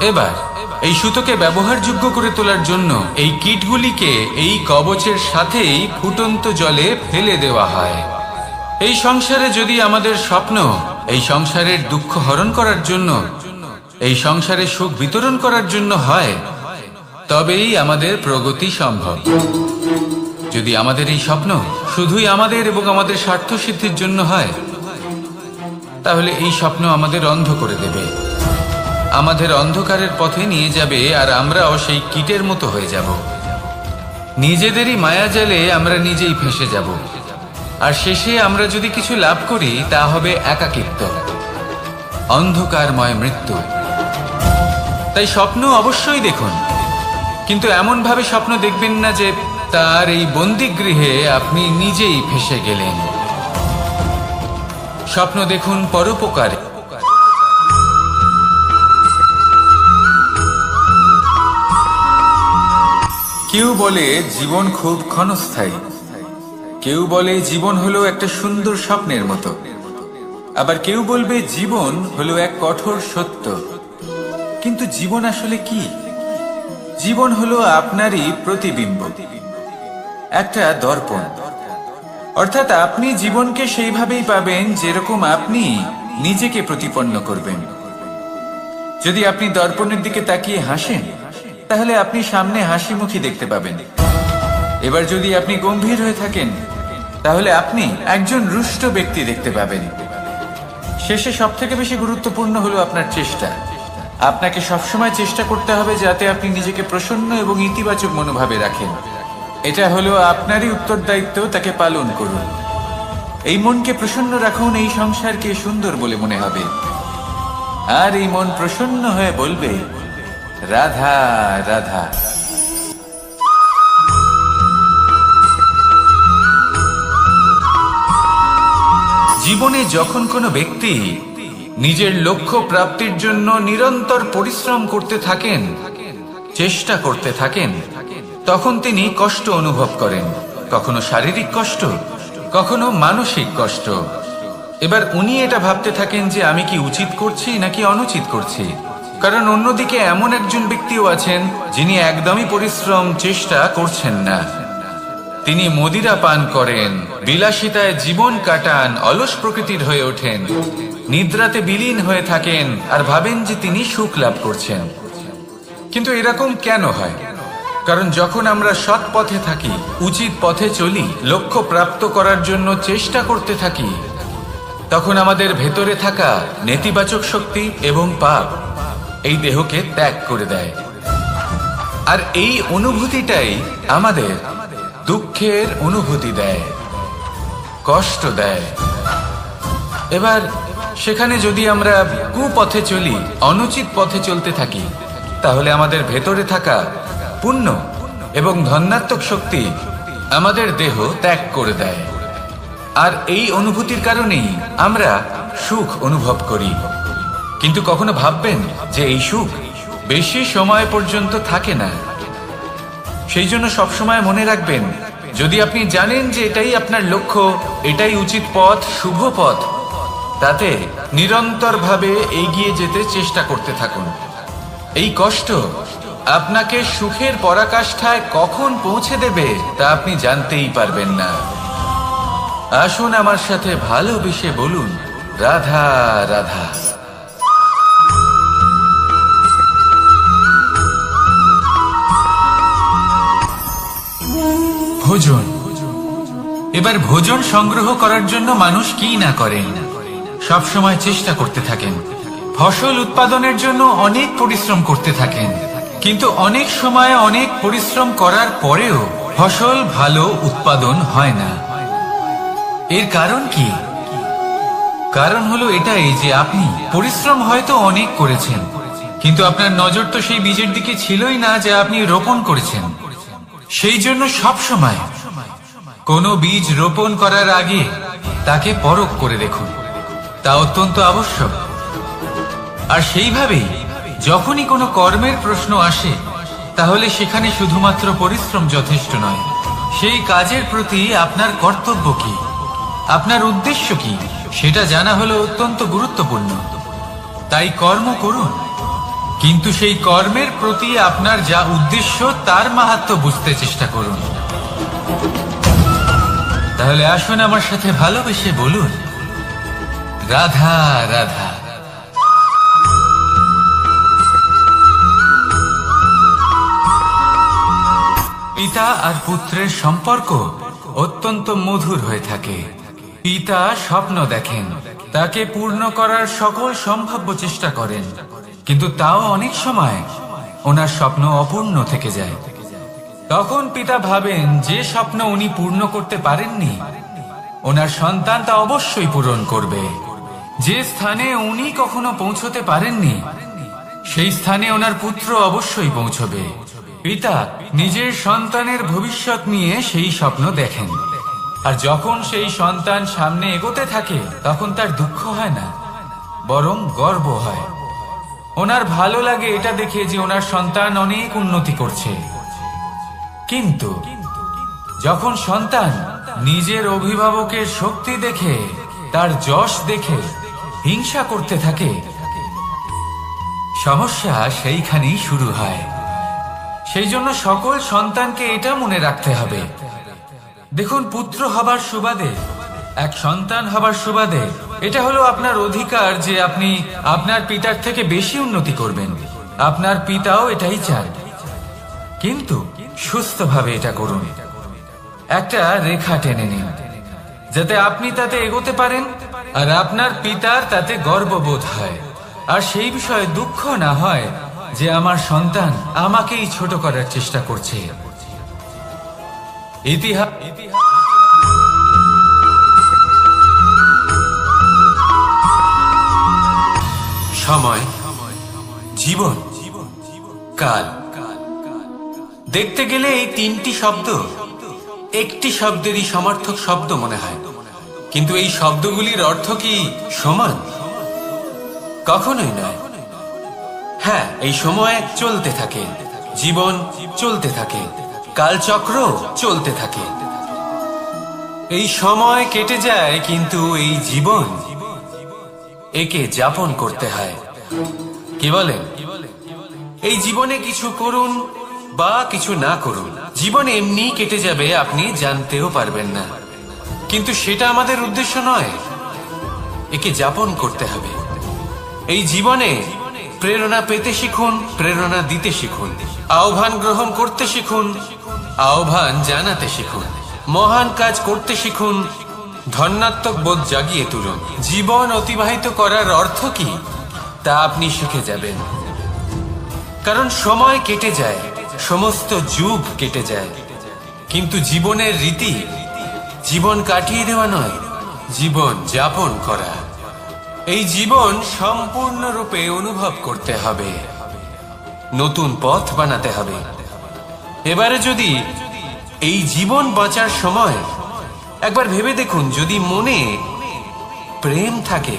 এবার এই সুতোকে ব্যবহারযোগ্য করে তোলার জন্য এই কীটগুলিকে এই কবচের সাথেই ফুটন্ত জলে ফেলে দেওয়া হয়। এই সংসারে যদি আমাদের স্বপ্ন এই সংসারের দুঃখ হরণ করার জন্য, এই সংসারে সুখ বিতরণ করার জন্য হয়, তবেই আমাদের প্রগতি সম্ভব। যদি আমাদের এই স্বপ্ন শুধুই আমাদের এবং আমাদের স্বার্থ সিদ্ধির জন্য হয়, তাহলে এই স্বপ্ন আমাদের অন্ধ করে দেবে, আমাদের অন্ধকারের পথে নিয়ে যাবে, আর আমরাও সেই কীটের মতো হয়ে যাব। নিজেদেরই মায়াজালে আমরা নিজেই ফেঁসে যাব, আর শেষে আমরা যদি কিছু লাভ করি তা হবে একাকিত্ব, অন্ধকারময় মৃত্যু। তাই স্বপ্ন অবশ্যই দেখুন, কিন্তু এমন ভাবে স্বপ্ন দেখবেন না যে তার এই বন্দিগৃহে আপনি নিজেই ফেঁসে গেলেন। স্বপ্ন দেখুন পরোপকারে। কেউ বলে জীবন খুব ক্ষণস্থায়ী, কেউ বলে জীবন হলো একটা সুন্দর স্বপ্নের মতো, আবার কেউ বলবে জীবন হলো এক কঠোর সত্য। কিন্তু জীবন আসলে কি? জীবন হলো আপনারই প্রতিবিম্ব, একটা দর্পণ। অর্থাৎ আপনি জীবনকে সেইভাবেই পাবেন যেরকম আপনি নিজেকে প্রতিপন্ন করবেন। যদি আপনি দর্পণের দিকে তাকিয়ে হাসেন, তাহলে আপনি সামনে হাসি মুখী দেখতে পাবেন। এবার যদি আপনি গম্ভীর হয়ে থাকেন, তাহলে আপনি একজন রুষ্ট ব্যক্তি দেখতে পাবেন। শেষে সবথেকে বেশি গুরুত্বপূর্ণ হলো আপনার চেষ্টা। আপনাকে সবসময় চেষ্টা করতে হবে যাতে আপনি নিজেকে প্রসন্ন এবং ইতিবাচক মনোভাবে রাখেন। এটা হলো আপনারই উত্তরদায়িত্ব, তাকে পালন করুন। এই মনকে প্রসন্ন রাখুন, এই সংসারকে সুন্দর বলে মনে হবে, আর এই মন প্রসন্ন হয়ে বলবে রাধা রাধা। জীবনে যখন কোনো ব্যক্তি নিজের লক্ষ্য প্রাপ্তির জন্য নিরন্তর পরিশ্রম করতে থাকেন, চেষ্টা করতে থাকেন, তখন তিনি কষ্ট অনুভব করেন, কখনো শারীরিক কষ্ট, কখনো মানসিক কষ্ট। এবার উনি এটা ভাবতে থাকেন যে আমি কি উচিত করছি নাকি অনুচিত করছি। কারণ অন্যদিকে এমন একজন ব্যক্তিও আছেন যিনি একদমই পরিশ্রম চেষ্টা করছেন না। তিনি মদিরা পান করেন, বিলাসিতায় জীবন কাটান, অলস প্রকৃতির হয়ে ওঠেন, নিদ্রাতে বিলীন হয়ে থাকেন আর ভাবেন যে তিনি সুখ লাভ করছেন। কিন্তু এরকম কেন হয়? কারণ যখন আমরা সৎ পথে থাকি, উচিত পথে চলি, লক্ষ্য প্রাপ্ত করার জন্য চেষ্টা করতে থাকি, তখন আমাদের ভেতরে থাকা নেতিবাচক শক্তি এবং পাপ এই দেহকে ত্যাগ করে দেয়। আর এই অনুভূতিটাই আমাদের দুঃখের অনুভূতি দেয়, কষ্ট দেয়। এবার সেখানে যদি আমরা কুপথে চলি, অনুচিত পথে চলতে থাকি, তাহলে আমাদের ভেতরে থাকা পুণ্য এবং ধনাত্মক শক্তি আমাদের দেহ ত্যাগ করে দেয়। আর এই অনুভূতির কারণেই আমরা সুখ অনুভব করি। কিন্তু কখনো ভাববেন যে এই সুখ বেশি সময় পর্যন্ত থাকে না। সেই জন্য সবসময় মনে রাখবেন, যদি আপনি জানেন যে এটাই আপনার লক্ষ্য, এটাই উচিত পথ, শুভ পথ, তাতে নিরন্তরভাবে এগিয়ে যেতে চেষ্টা করতে থাকুন। এই কষ্ট আপনাকে সুখের পরাকাষ্ঠায় কখন পৌঁছে দেবে তা আপনি জানতেই পারবেন না। আসুন আমার সাথে ভালোবেসে বলুন রাধা রাধা। ভোজন। এবার ভোজন সংগ্রহ করার জন্য মানুষ কি না করেন। সবসময় চেষ্টা করতে থাকেন, ফসল উৎপাদনের জন্য অনেক পরিশ্রম করতে থাকেন, কিন্তু অনেক সময় অনেক পরিশ্রম করার পরেও ফসল ভালো উৎপাদন হয় না। এর কারণ কি? কারণ হলো এটাই যে আপনি পরিশ্রম হয়তো অনেক করেছেন, কিন্তু আপনার নজর তো সেই বীজের দিকে ছিলই না যা আপনি রোপণ করেছেন। সেই জন্য সবসময় কোনো বীজ রোপণ করার আগে তাকে পরখ করে দেখুন, তা অত্যন্ত আবশ্যক। আর সেইভাবেই যখনই কোনো কর্মের প্রশ্ন আসে, তাহলে সেখানে শুধুমাত্র পরিশ্রম যথেষ্ট নয়, সেই কাজের প্রতি আপনার কর্তব্য কি, আপনার উদ্দেশ্য কি, সেটা জানা হলো অত্যন্ত গুরুত্বপূর্ণ। তাই কর্ম করুন, কিন্তু সেই কর্মের প্রতি আপনার যা উদ্দেশ্য তার মাহাত্ম্য বুঝতে চেষ্টা করুন। তাহলে আসুন আমার সাথে ভালোবেসে বলুন, রাধা রাধা। পিতা আর পুত্রের সম্পর্ক অত্যন্ত মধুর হয়ে থাকে। পিতা স্বপ্ন দেখেন, তাকে পূর্ণ করার সকল সম্ভাব্য চেষ্টা করেন, কিন্তু তাও অনেক সময় ওনার স্বপ্ন অপূর্ণ থেকে যায়। তখন পিতা ভাবেন যে স্বপ্ন উনি পূর্ণ করতে পারেননি, ওনার সন্তান তা অবশ্যই পূরণ করবে। যে স্থানে উনি কখনো পৌঁছতে পারেননি, সেই স্থানে ওনার পুত্র অবশ্যই পৌঁছবে। পিতা নিজের সন্তানের ভবিষ্যৎ নিয়ে সেই স্বপ্ন দেখেন, আর যখন সেই সন্তান সামনে এগোতে থাকে তখন তার দুঃখ হয় না, বরং গর্ব হয়। ওনার ভালো লাগে এটা দেখে যে ওনার সন্তান অনেক উন্নতি করছে। কিন্তু যখন সন্তান নিজের অভিভাবকের শক্তি দেখে, তার যশ দেখে হিংসা করতে থাকে, সমস্যা সেইখানেই শুরু হয়। সেই জন্য সকল সন্তানকে এটা মনে রাখতে হবে, দেখুন, পুত্র হবার সুবাদে, এক সন্তান হবার সুবাদে এটা হলো আপনার অধিকার যে আপনি আপনার পিতার থেকে বেশি উন্নতি করবেন। আপনার পিতাও এটাই চান, কিন্তু সুস্থভাবে এটা করুন। একটা রেখা টেনে নিন, যাতে আপনি তাতে এগোতে পারেন আর আপনার পিতার তাতে গর্ববোধ হয়, আর সেই বিষয়ে দুঃখ না হয় যে আমার সন্তান আমাকেই ছোট করার চেষ্টা করছে। ইতিহাস সময়, জীবন, কাল। দেখতে গেলে এই তিনটি শব্দ একটি শব্দেরই সমার্থক শব্দ মনে হয়, কিন্তু এই শব্দগুলির অর্থ কি সমান? কখনোই নয়। হ্যাঁ, এই সময় চলতে থাকে, জীবন চলতে থাকে, কালচক্র চলতে থাকে। এই সময় কেটে যায়, কিন্তু এই জীবন, একে যাপন করতে হয়। কি বলেন? এই জীবনে কিছু করুন বা কিছু না করুন, জীবন এমনি কেটে যাবে, আপনি জানতেও পারবেন না। কিন্তু সেটা আমাদের উদ্দেশ্য নয়, একে যাপন করতে হবে। এই জীবনে প্রেরণা পেতে শিখুন, প্রেরণা দিতে শিখুন, আহ্বান গ্রহণ করতে শিখুন, আহ্বান জানাতে শিখুন, মহান কাজ করতে শিখুন, ধন্যাত্মক বোধ জাগিয়ে তুলুন। জীবন অতিবাহিত করার অর্থ কি তা আপনি শিখে যাবেন, কারণ সময় কেটে যায়, সমস্ত যুগ কেটে যায়, কিন্তু জীবনের রীতি জীবন কাটিয়ে দেওয়া নয়, জীবন যাপন করা। এই জীবন সম্পূর্ণরূপে অনুভব করতে হবে, নতুন পথ বানাতে হবে। এবারে যদি এই জীবন বাঁচার সময় একবার ভেবে দেখুন, যদি মনে প্রেম থাকে,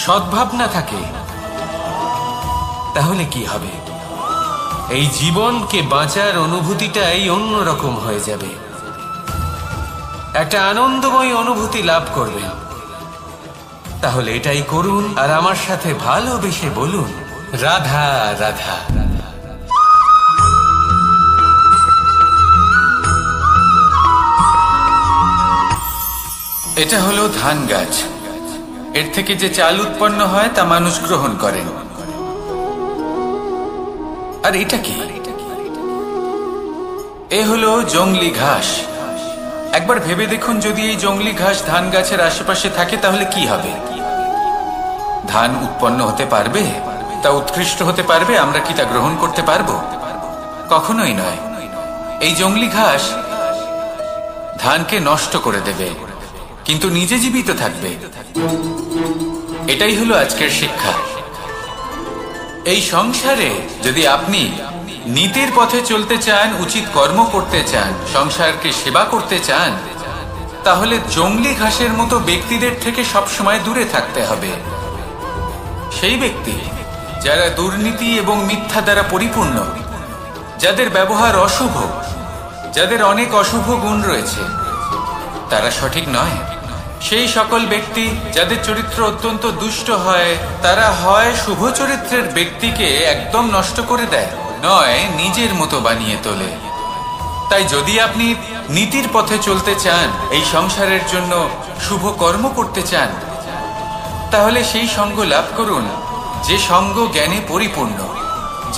সদ্ভাবনা থাকে, তাহলে কি হবে? এই জীবনকে বাঁচার অনুভূতিটাই অন্যরকম হয়ে যাবে, একটা আনন্দময় অনুভূতি লাভ করবেন। তাহলে এটাই করুন, আর আমার সাথে ভালোবেসে বলুন, রাধা রাধা। এটা হলো ধান গাছ, এর থেকে যে চাল উৎপন্ন হয় তা মানুষ গ্রহণ করেন। আর এটা কি? এ হলো জংলি ঘাস, একবার ভেবে দেখুন, যদি এই জংলি ঘাস ধান গাছের আশেপাশে থাকে তাহলে কি হবে? ধান উৎপন্ন হতে পারবে? তা উৎকৃষ্ট হতে পারবে? আমরা কি তা গ্রহণ করতে পারবো? কখনোই নয়। এই জংলি ঘাস ধানকে নষ্ট করে দেবে, কিন্তু নিজে জীবিত থাকবে। এটাই হলো আজকের শিক্ষা। এই সংসারে যদি আপনি নীতির পথে চলতে চান, উচিত কর্ম করতে চান, সংসারকে সেবা করতে চান, তাহলে জংলি ঘাসের মতো ব্যক্তিদের থেকে সবসময় দূরে থাকতে হবে। সেই ব্যক্তি যারা দুর্নীতি এবং মিথ্যা দ্বারা পরিপূর্ণ, যাদের ব্যবহার অশুভ, যাদের অনেক অশুভ গুণ রয়েছে, তারা সঠিক নয়। সেই সকল ব্যক্তি যাদের চরিত্র অত্যন্ত দুষ্ট হয়, তারা হয় শুভ চরিত্রের ব্যক্তিকে একদম নষ্ট করে দেয়, নয় নিজের মতো বানিয়ে তোলে। তাই যদি আপনি নীতির পথে চলতে চান, এই সংসারের জন্য শুভ কর্ম করতে চান, তাহলে সেই সঙ্গ লাভ করুন যে সঙ্গ জ্ঞানে পরিপূর্ণ,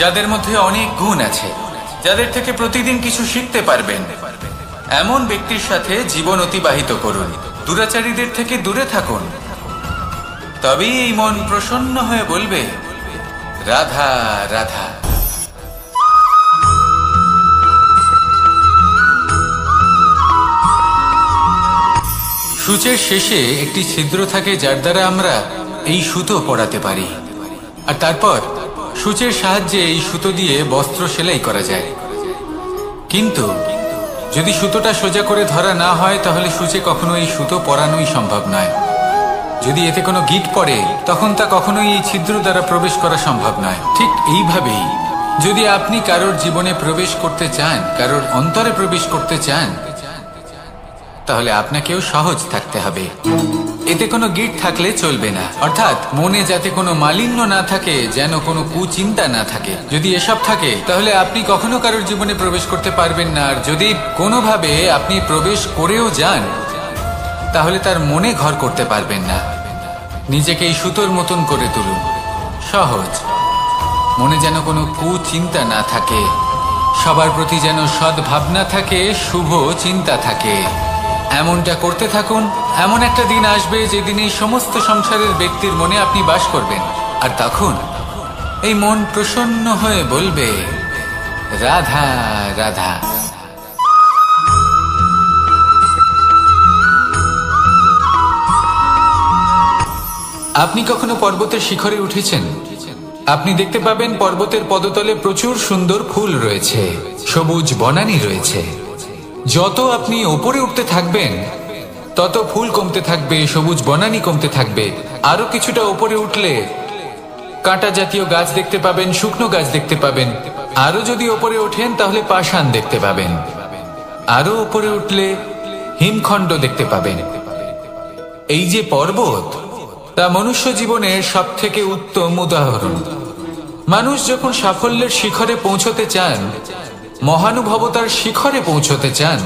যাদের মধ্যে অনেক গুণ আছে, যাদের থেকে প্রতিদিন কিছু শিখতে পারবেন। এমন ব্যক্তির সাথে জীবন অতিবাহিত করুন, দুরাচারীদের থেকে দূরে থাকুন। তবেই এই মন প্রসন্ন হয়ে বলবে, রাধা রাধা। সূচের শেষে একটি ছিদ্র থাকে, যার দ্বারা আমরা এই সুতো পরাতে পারি, আর তারপর সূচের সাহায্যে এই সুতো দিয়ে বস্ত্র সেলাই করা যায়। কিন্তু যদি সুতোটা সোজা করে ধরা না হয়, তাহলে সূচে কখনো এই সুতো পরানোই সম্ভব নয়। যদি এতে কোনো গিঁট পড়ে, তখন তা কখনোই এই ছিদ্র দ্বারা প্রবেশ করা সম্ভব নয়। ঠিক এইভাবেই যদি আপনি কারোর জীবনে প্রবেশ করতে চান, কারোর অন্তরে প্রবেশ করতে চান, তাহলে আপনাকেও সহজ থাকতে হবে। এতে কোনো গিঁট থাকলে চলবে না, অর্থাৎ মনে যাতে কোনো মালিন্য না থাকে, যেন কোনো কুচিন্তা না থাকে। যদি এসব থাকে, তাহলে আপনি কখনো কারোর জীবনে প্রবেশ করতে পারবেন না। আর যদি কোনোভাবে আপনি প্রবেশ করেও যান, তাহলে তার মনে ঘর করতে পারবেন না। নিজেকে এই সুতোর মতন করে তুলুন, সহজ। মনে যেন কোনো কুচিন্তা না থাকে, সবার প্রতি যেন সদ্ভাবনা থাকে, শুভ চিন্তা থাকে। এমনটা করতে থাকুন। এমন একটা দিন আসবে যেদিন এই সমস্ত সংসারের ব্যক্তির মনে আপনি বাস করবেন, আর তখন এই মন প্রসন্ন হয়ে বলবে, রাধা রাধা। আপনি কখনো পর্বতের শিখরে উঠেছেন? আপনি দেখতে পাবেন পর্বতের পদতলে প্রচুর সুন্দর ফুল রয়েছে, সবুজ বনানী রয়েছে। যত আপনি ওপরে উঠতে থাকবেন, তত ফুল কমতে থাকবে, সবুজ বনানী কমতে থাকবে। আরো কিছুটা ওপরে উঠলে কাঁটা জাতীয় গাছ দেখতে পাবেন, শুকনো গাছ দেখতে পাবেন। আরো যদি ওপরে ওঠেন, তাহলে পাষাণ দেখতে পাবেন। আরো ওপরে উঠলে হিমখণ্ড দেখতে পাবেন। এই যে পর্বত, তা মনুষ্য জীবনের সব থেকে উত্তম উদাহরণ। মানুষ যখন সাফল্যের শিখরে পৌঁছতে চান, মহানুভবতার শিখরে পৌঁছতে চান,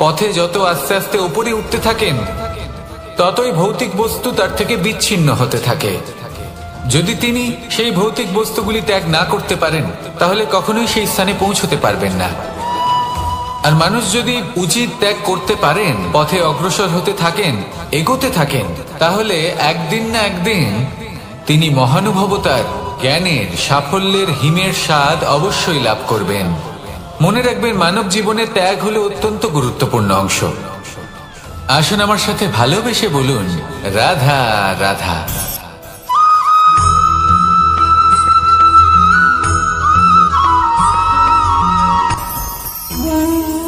পথে যত আস্তে আস্তে উপরে উঠতে থাকেন, ততই ভৌতিক বস্তু তার থেকে বিচ্ছিন্ন হতে থাকে। যদি তিনি সেই ভৌতিক বস্তুগুলি ত্যাগ না করতে পারেন, তাহলে কখনোই সেই স্থানে পৌঁছতে পারবেন না। আর মানুষ যদি উচিত ত্যাগ করতে পারেন, পথে অগ্রসর হতে থাকেন, এগোতে থাকেন, তাহলে একদিন না একদিন তিনি মহানুভবতার, জ্ঞানের, সাফল্যের হিমের স্বাদ অবশ্যই লাভ করবেন। মনে রাখবেন, মানব জীবনে ত্যাগ হলো অত্যন্ত গুরুত্বপূর্ণ অংশ। আসুন আমার সাথে ভালোবেসে বলুন, রাধা রাধা।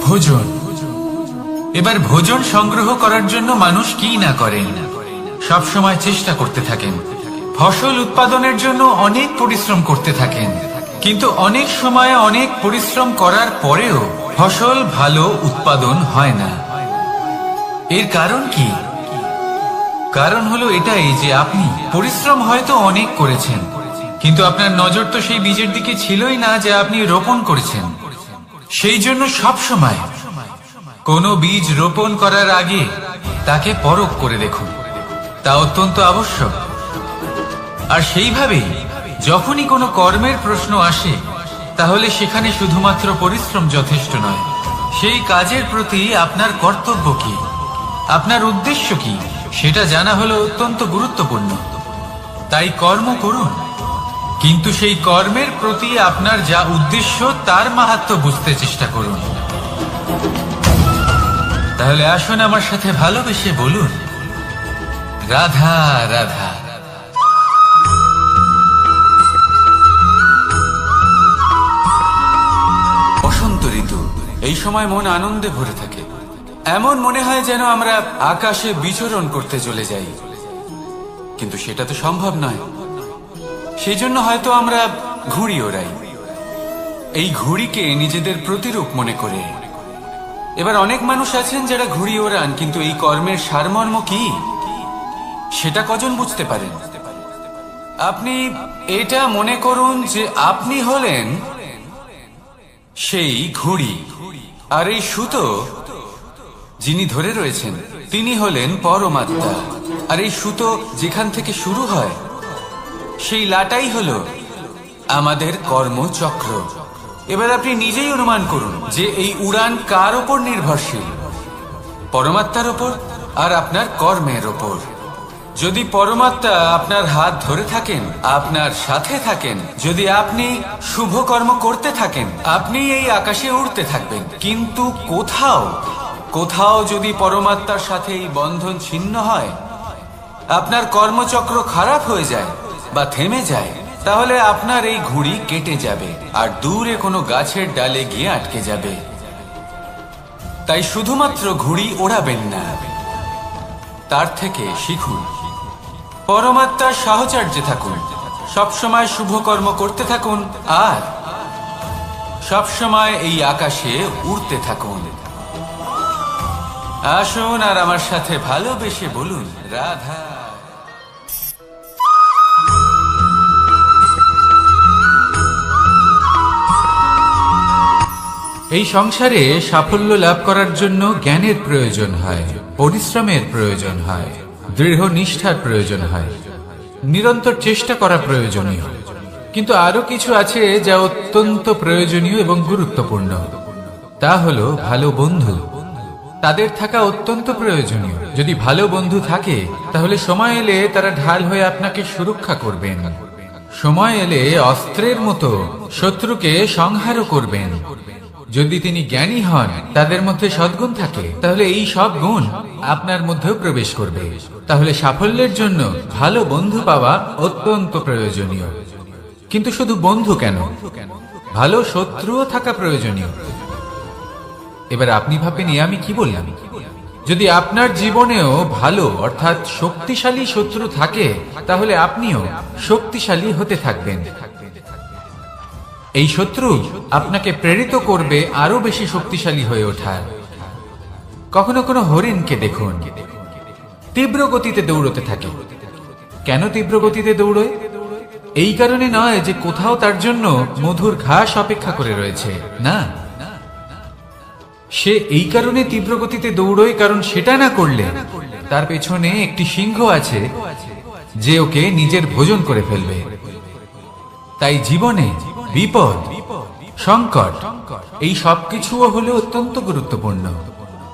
ভোজন। এবার ভোজন সংগ্রহ করার জন্য মানুষ কি না করেন, সব সময় চেষ্টা করতে থাকেন। ফসল উৎপাদনের জন্য অনেক পরিশ্রম করতে থাকেন, কিন্তু অনেক সময় অনেক পরিশ্রম করার পরেও ফসল ভালো উৎপাদন হয় না। এর কারণ কি? কারণ হলো এটাই যে আপনি পরিশ্রম হয়তো অনেক করেছেন, কিন্তু আপনার নজর তো সেই বীজের দিকে ছিলই না যে আপনি রোপণ করেছেন। সেই জন্য সব সময় কোনো বীজ রোপণ করার আগে তাকে পরখ করে দেখুন, তা অত্যন্ত আবশ্যক। আর সেইভাবেই যখনই কোনো কর্মের প্রশ্ন আসে, তাহলে সেখানে শুধুমাত্র পরিশ্রম যথেষ্ট নয়, সেই কাজের প্রতি আপনার কর্তব্য কি, আপনার উদ্দেশ্য কি, সেটা জানা হলো অত্যন্ত গুরুত্বপূর্ণ। তাই কর্ম করুন, কিন্তু সেই কর্মের প্রতি আপনার যা উদ্দেশ্য তার মাহাত্ম্য বুঝতে চেষ্টা করুন। তাহলে আসুন আমার সাথে ভালোবেসে বলুন, রাধা রাধা। বসন্ত ঋতু, এই সময় মন আনন্দে ভরে থাকে। এমন মনে হয় যেন আমরা আকাশে বিচরণ করতে চলে যাই, কিন্তু সেটা তো সম্ভব নয়। সেই জন্য হয়তো আমরা ঘুড়ি ওড়াই, এই ঘুড়িকে নিজেদের প্রতিরূপ মনে করে। এবার অনেক মানুষ আছেন যারা ঘুড়ি ওড়ান, কিন্তু এই কর্মের সারমর্ম কি সেটা কজন বুঝতে পারেন? আপনি এটা মনে করুন যে আপনি হলেন সেই ঘুড়ি, আর এই সুতো যিনি ধরে রয়েছেন তিনি হলেন পরমাত্মা। আর এই সুতো যেখান থেকে শুরু হয় সেই লাটাই হলো আমাদের কর্মচক্র। এবার আপনি নিজেই অনুমান করুন যে এই উড়ান কার ওপর নির্ভরশীল, পরমাত্মার ওপর আর আপনার কর্মের ওপর। যদি পরমাত্মা আপনার হাত ধরে থাকেন, আপনার সাথে থাকেন, যদি আপনি শুভ কর্ম করতে থাকেন, আপনি এই আকাশে উড়তে থাকবেন। কিন্তু কোথাও কোথাও যদি পরমাত্মার সাথে এই বন্ধন ছিন্ন হয়, আপনার কর্মচক্র খারাপ হয়ে যায় বা থেমে যায়, তাহলে আপনার এই ঘুড়ি কেটে যাবে আর দূরে কোনো গাছের ডালে গিয়ে আটকে যাবে। তাই শুধুমাত্র ঘুড়ি ওড়াবেন না, তার থেকে শিখুন, পরমাত্মার সাহচর্যে থাকুন, সবসময় শুভ কর্ম করতে থাকুন আর সবসময় এই আকাশে উড়তে থাকুন। আসুন আর আমার সাথে ভালোবেসে বলুন, রাধা। এই সংসারে সাফল্য লাভ করার জন্য জ্ঞানের প্রয়োজন হয়, পরিশ্রমের প্রয়োজন হয়, দৃঢ় নিষ্ঠার প্রয়োজন হয়, নিরন্তর চেষ্টা করা প্রয়োজনীয়। কিন্তু আরো কিছু আছে যা অত্যন্ত প্রয়োজনীয় এবং গুরুত্বপূর্ণ। তা হলো ভালো বন্ধু। তাদের থাকা অত্যন্ত প্রয়োজনীয়। যদি ভালো বন্ধু থাকে তাহলে সময় এলে তারা ঢাল হয়ে আপনাকে সুরক্ষা করবেন। সময় এলে অস্ত্রের মতো শত্রুকে সংহারও করবেন। যদি তিনি জ্ঞানী হন, তাদের মধ্যে সদ্গুণ থাকে, তাহলে এই সব গুণ আপনার মধ্যেও প্রবেশ করবে। তাহলে সাফল্যের জন্য ভালো বন্ধু পাওয়া অত্যন্ত প্রয়োজনীয়। কিন্তু শুধু বন্ধু কেন, ভালো শত্রুও থাকা প্রয়োজনীয়। এবার আপনি ভাবেন, আমি কি বললাম? যদি আপনার জীবনেও ভালো অর্থাৎ শক্তিশালী শত্রু থাকে, তাহলে আপনিও শক্তিশালী হতে থাকবেন। এই শত্রু আপনাকে প্রেরিত করবে আরো বেশি শক্তিশালী হয়ে ওঠার। কখনো কোনো হরিণকে দেখুন, তীব্র গতিতে দৌড়তে থাকে। কেন তীব্র গতিতে দৌড়য়? এই কারণে নয় যে কোথাও তার জন্য মধুর ঘাস অপেক্ষা করে রয়েছে, না। সে এই কারণে তীব্র গতিতে দৌড়য় কারণ সেটা না করলে তার পেছনে একটি সিংহ আছে যে ওকে নিজের ভোজন করে ফেলবে। তাই জীবনে বিপদ, সংকট, এই সবকিছুও হলো অত্যন্ত গুরুত্বপূর্ণ।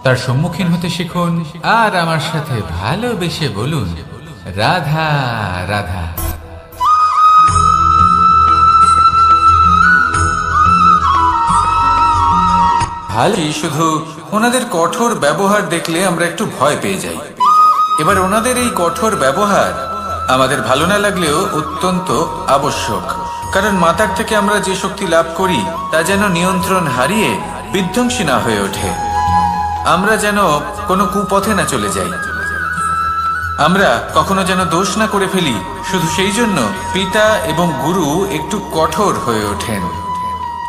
তার সম্মুখীন হতে শিখুন আর আমার সাথে ভালোবেসে বলুন, রাধা রাধা। ভালোই, শুধু ওনাদের কঠোর ব্যবহার দেখলে আমরা একটু ভয় পেয়ে যাই। এবার ওনাদের এই কঠোর ব্যবহার আমাদের ভালো না লাগলেও অত্যন্ত আবশ্যক, কারণ মাতার থেকে আমরা যে শক্তি লাভ করি তা যেন নিয়ন্ত্রণ হারিয়ে বিধ্বংসী না হয়ে ওঠে। আমরা যেন কোনো কুপথে না চলে যাই, আমরা কখনো যেন দোষ না করে ফেলি। শুধু সেই জন্য পিতা এবং গুরু একটু কঠোর হয়ে ওঠেন,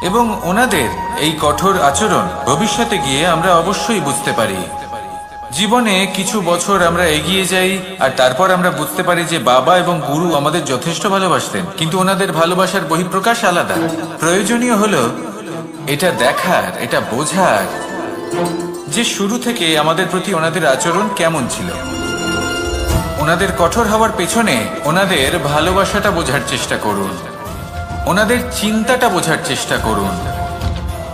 এবং ওনাদের এই কঠোর আচরণ ভবিষ্যতে গিয়ে আমরা অবশ্যই বুঝতে পারি। জীবনে কিছু বছর আমরা এগিয়ে যাই আর তারপর আমরা বুঝতে পারি যে বাবা এবং গুরু আমাদের যথেষ্ট ভালোবাসতেন, কিন্তু ওনাদের ভালোবাসার বহিঃপ্রকাশ আলাদা। প্রয়োজনীয় হলো এটা দেখার, এটা বোঝার যে শুরু থেকে আমাদের প্রতি ওনাদের আচরণ কেমন ছিল। ওনাদের কঠোর হওয়ার পেছনে ওনাদের ভালোবাসাটা বোঝার চেষ্টা করুন, ওনাদের চিন্তাটা বোঝার চেষ্টা করুন।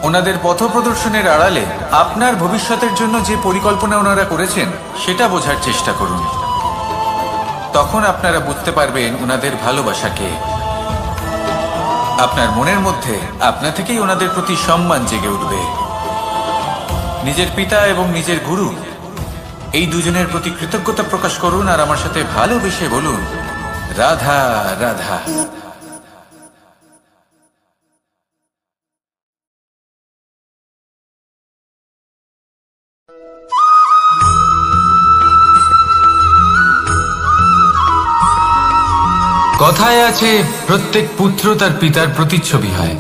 ওনাদের পথ প্রদর্শনের আড়ালে আপনার ভবিষ্যতের জন্য যে পরিকল্পনা ওনারা করেছেন সেটা বোঝার চেষ্টা করুন। তখন আপনারা বুঝতে পারবেন ওনাদের ভালোবাসাকে। আপনার মনের মধ্যে আপনা থেকেই ওনাদের প্রতি সম্মান জেগে উঠবে। নিজের পিতা এবং নিজের গুরু এই দুজনের প্রতি কৃতজ্ঞতা প্রকাশ করুন আর আমার সাথে ভালোবেসে বলুন, রাধা রাধা। কথায় আছে, প্রত্যেক পুত্র তার পিতার প্রতিচ্ছবি হয়,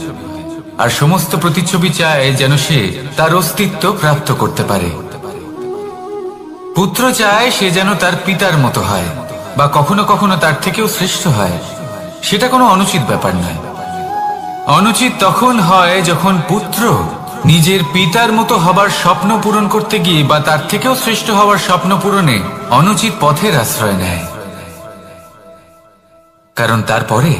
আর সমস্ত প্রতিচ্ছবি চায় যেন সে তার অস্তিত্ব প্রাপ্ত করতে পারে। পুত্র চায় সে যেন তার পিতার মতো হয়, বা কখনো কখনো তার থেকেও শ্রেষ্ঠ হয়। সেটা কোনো অনুচিত ব্যাপার নয়। অনুচিত তখন হয় যখন পুত্র নিজের পিতার মতো হবার স্বপ্ন পূরণ করতে গিয়ে বা তার থেকেও শ্রেষ্ঠ হওয়ার স্বপ্ন পূরণে অনুচিত পথের আশ্রয় নেয়। কারণ তারপরে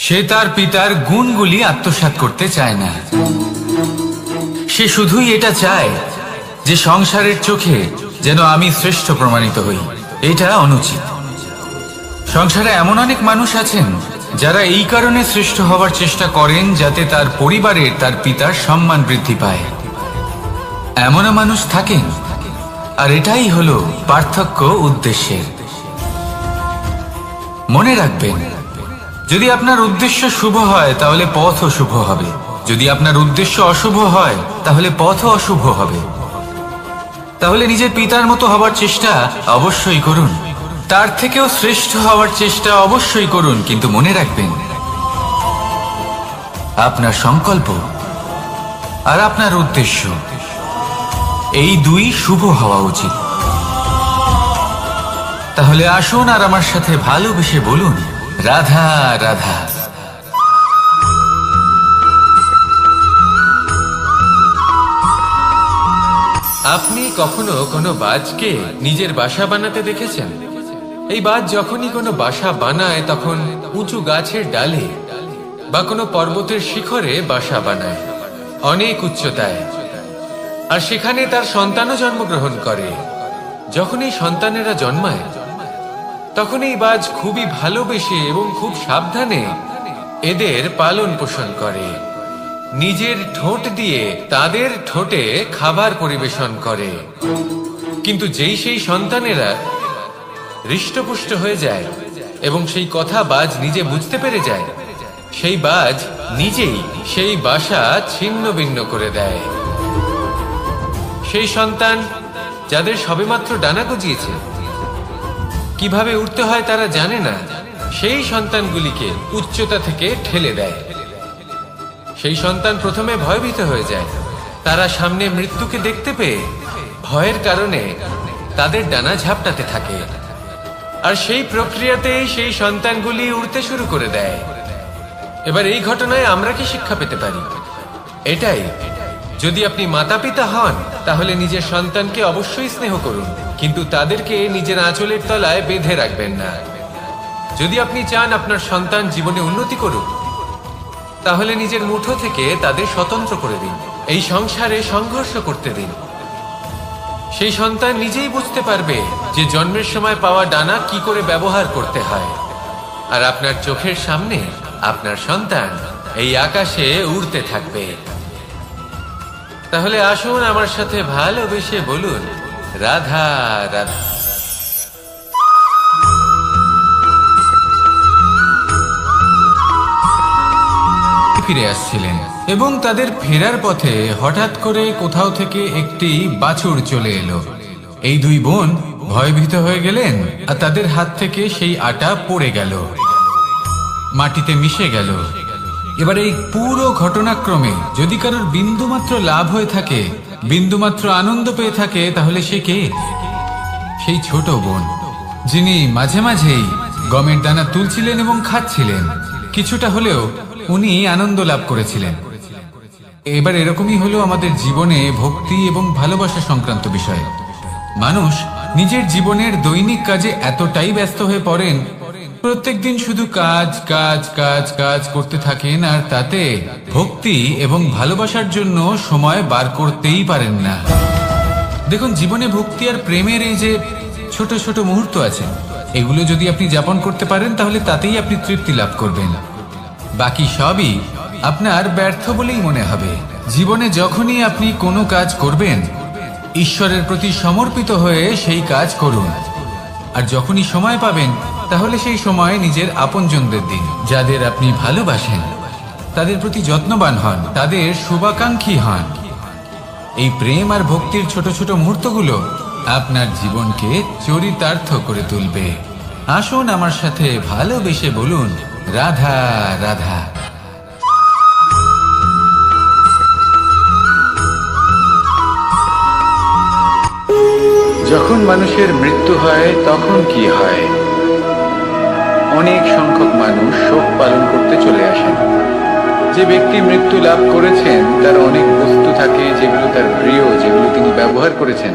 সে তার পিতার গুণগুলি আত্মসাৎ করতে চায় না। সে শুধুই এটা চায় যে সংসারের চোখে যেন আমি শ্রেষ্ঠ প্রমাণিত হই। এটা অনুচিত। সংসারে এমন অনেক মানুষ আছেন যারা এই কারণে শ্রেষ্ঠ হওয়ার চেষ্টা করেন যাতে তার পরিবারের তার পিতার সম্মান বৃদ্ধি পায়। এমনও মানুষ থাকেন, আর এটাই হলো পার্থক্য উদ্দেশ্যের। মনে রাখবেন, যদি আপনার উদ্দেশ্য শুভ হয় তাহলে পথও শুভ হবে, যদি আপনার উদ্দেশ্য অশুভ হয় তাহলে পথও অশুভ হবে। তাহলে নিজের পিতার মতো হবার চেষ্টা অবশ্যই করুন, তার থেকেও শ্রেষ্ঠ হওয়ার চেষ্টা অবশ্যই করুন, কিন্তু মনে রাখবেন আপনার সংকল্প আর আপনার উদ্দেশ্য এই দুই শুভ হওয়া উচিত। তাহলে আসুন আর আমার সাথে ভালোবেসে বলুন, রাধা রাধা। আপনি কখনো কোনো বাজকে নিজের বাসা বানাতে দেখেছেন? এই বাজ যখনই কোনো বাসা বানায় তখন উঁচু গাছের ডালে বা কোনো পর্বতের শিখরে বাসা বানায়, অনেক উচ্চতায়, আর সেখানে তার সন্তানও জন্মগ্রহণ করে। যখন এই সন্তানেরা জন্মায় তখন এই বাজ খুবই ভালোবেসে এবং খুব সাবধানে এদের পালন পোষণ করে। নিজের ঠোঁট দিয়ে তাদের ঠোঁটে খাবার পরিবেশন করে। কিন্তু যেই সেই সন্তানেরা হৃষ্টপুষ্ট হয়ে যায় এবং সেই কথা বাজ নিজে বুঝতে পেরে যায়, সেই বাজ নিজেই সেই বাসা ছিন্ন ভিন্ন করে দেয়। সেই সন্তান যাদের সবেমাত্র ডানা গজিয়েছে, কিভাবে উঠতে হয় তারা জানে না, সেই সন্তানগুলিকে উচ্চতা থেকে ঠেলে দেয়। সেই সন্তান প্রথমে ভয়ভীত হয়ে যায়। তারা সামনে মৃত্যুকে দেখতে পেয়ে ভয়ের কারণে তাদের ডানা ঝাপটাতে থাকে, আর সেই প্রক্রিয়াতেই সেই সন্তানগুলি উড়তে শুরু করে দেয়। এবার এই ঘটনায় আমরা কি শিক্ষা পেতে পারি? এটাই, যদি আপনি মাতা পিতা হন তাহলে নিজের সন্তানকে অবশ্যই স্নেহ করুন, কিন্তু তাদেরকে নিজের আঁচলের তলায় বেঁধে রাখবেন না। যদি আপনি চান আপনার সন্তান জীবনে উন্নতি করুক, তাহলে নিজের মুঠো থেকে তাদের স্বতন্ত্র করে দিন, এই সংসারে সংঘর্ষ করতে দিন। সেই সন্তান নিজেই বুঝতে পারবে যে জন্মের সময় পাওয়া ডানা কি করে ব্যবহার করতে হয়। আর আপনার চোখের সামনে আপনার সন্তান এই আকাশে উড়তে থাকবে। তাহলে আসুন আমার সাথে ভালোবেসে বলুন, রাধা রাধা। ফিরে আসছিলেন এবং তাদের ফেরার পথে হঠাৎ করে কোথাও থেকে একটি বাছুর চলে এলো। এই দুই বোন ভয়ভীত হয়ে গেলেন, আর তাদের হাত থেকে সেই আটা পড়ে গেল, মাটিতে মিশে গেল। এবার এই পুরো ঘটনাক্রমে যদি কারোর বিন্দুমাত্র লাভ হয়ে থাকে, বিন্দুমাত্র আনন্দ পেয়ে থাকে, তাহলে সে কে? সেই ছোট বোন, যিনি মাঝে মাঝেই গমের দানা তুলছিলেন এবং খাচ্ছিলেন। কিছুটা হলেও উনি আনন্দ লাভ করেছিলেন। এবার এরকমই হলো আমাদের জীবনে ভক্তি এবং ভালোবাসা সংক্রান্ত বিষয়। মানুষ নিজের জীবনের দৈনিক কাজে এতটাই ব্যস্ত হয়ে পড়েন, প্রত্যেকদিন শুধু কাজ কাজ কাজ কাজ করতে থাকেন, আর তাতে ভক্তি এবং ভালোবাসার জন্য সময় বার করতেই পারেন না। দেখুন, জীবনে ভক্তি আর প্রেমের এই যে ছোট ছোট মুহূর্ত আছে, এগুলো যদি আপনি যাপন করতে পারেন তাহলে তাতেই আপনি তৃপ্তি লাভ করবেন। বাকি সবই আপনার ব্যর্থ বলেই মনে হবে। জীবনে যখনই আপনি কোনো কাজ করবেন, ঈশ্বরের প্রতি সমর্পিত হয়ে সেই কাজ করুন। আর যখনই সময় পাবেন, তাহলে সেই সময় নিজের আপনজনদের দিন। যাদের আপনি ভালোবাসেন তাদের প্রতি যত্নবান হন, তাদের শুভাকাঙ্ক্ষী হন। এই প্রেম আর ভক্তির ছোট ছোট মুহূর্তগুলো আপনার জীবনকে চরিতার্থ করে তুলবে। আসুন আমার সাথে ভালোবেসে বলুন, রাধা রাধা। যখন মানুষের মৃত্যু হয় তখন কি হয়? অনেক সংখ্যক মানুষ শোক পালন করতে চলে আসেন। যে ব্যক্তি মৃত্যু লাভ করেছেন তার অনেক বস্তু থাকে যেগুলো তার প্রিয়, যেগুলো তিনি ব্যবহার করেছেন।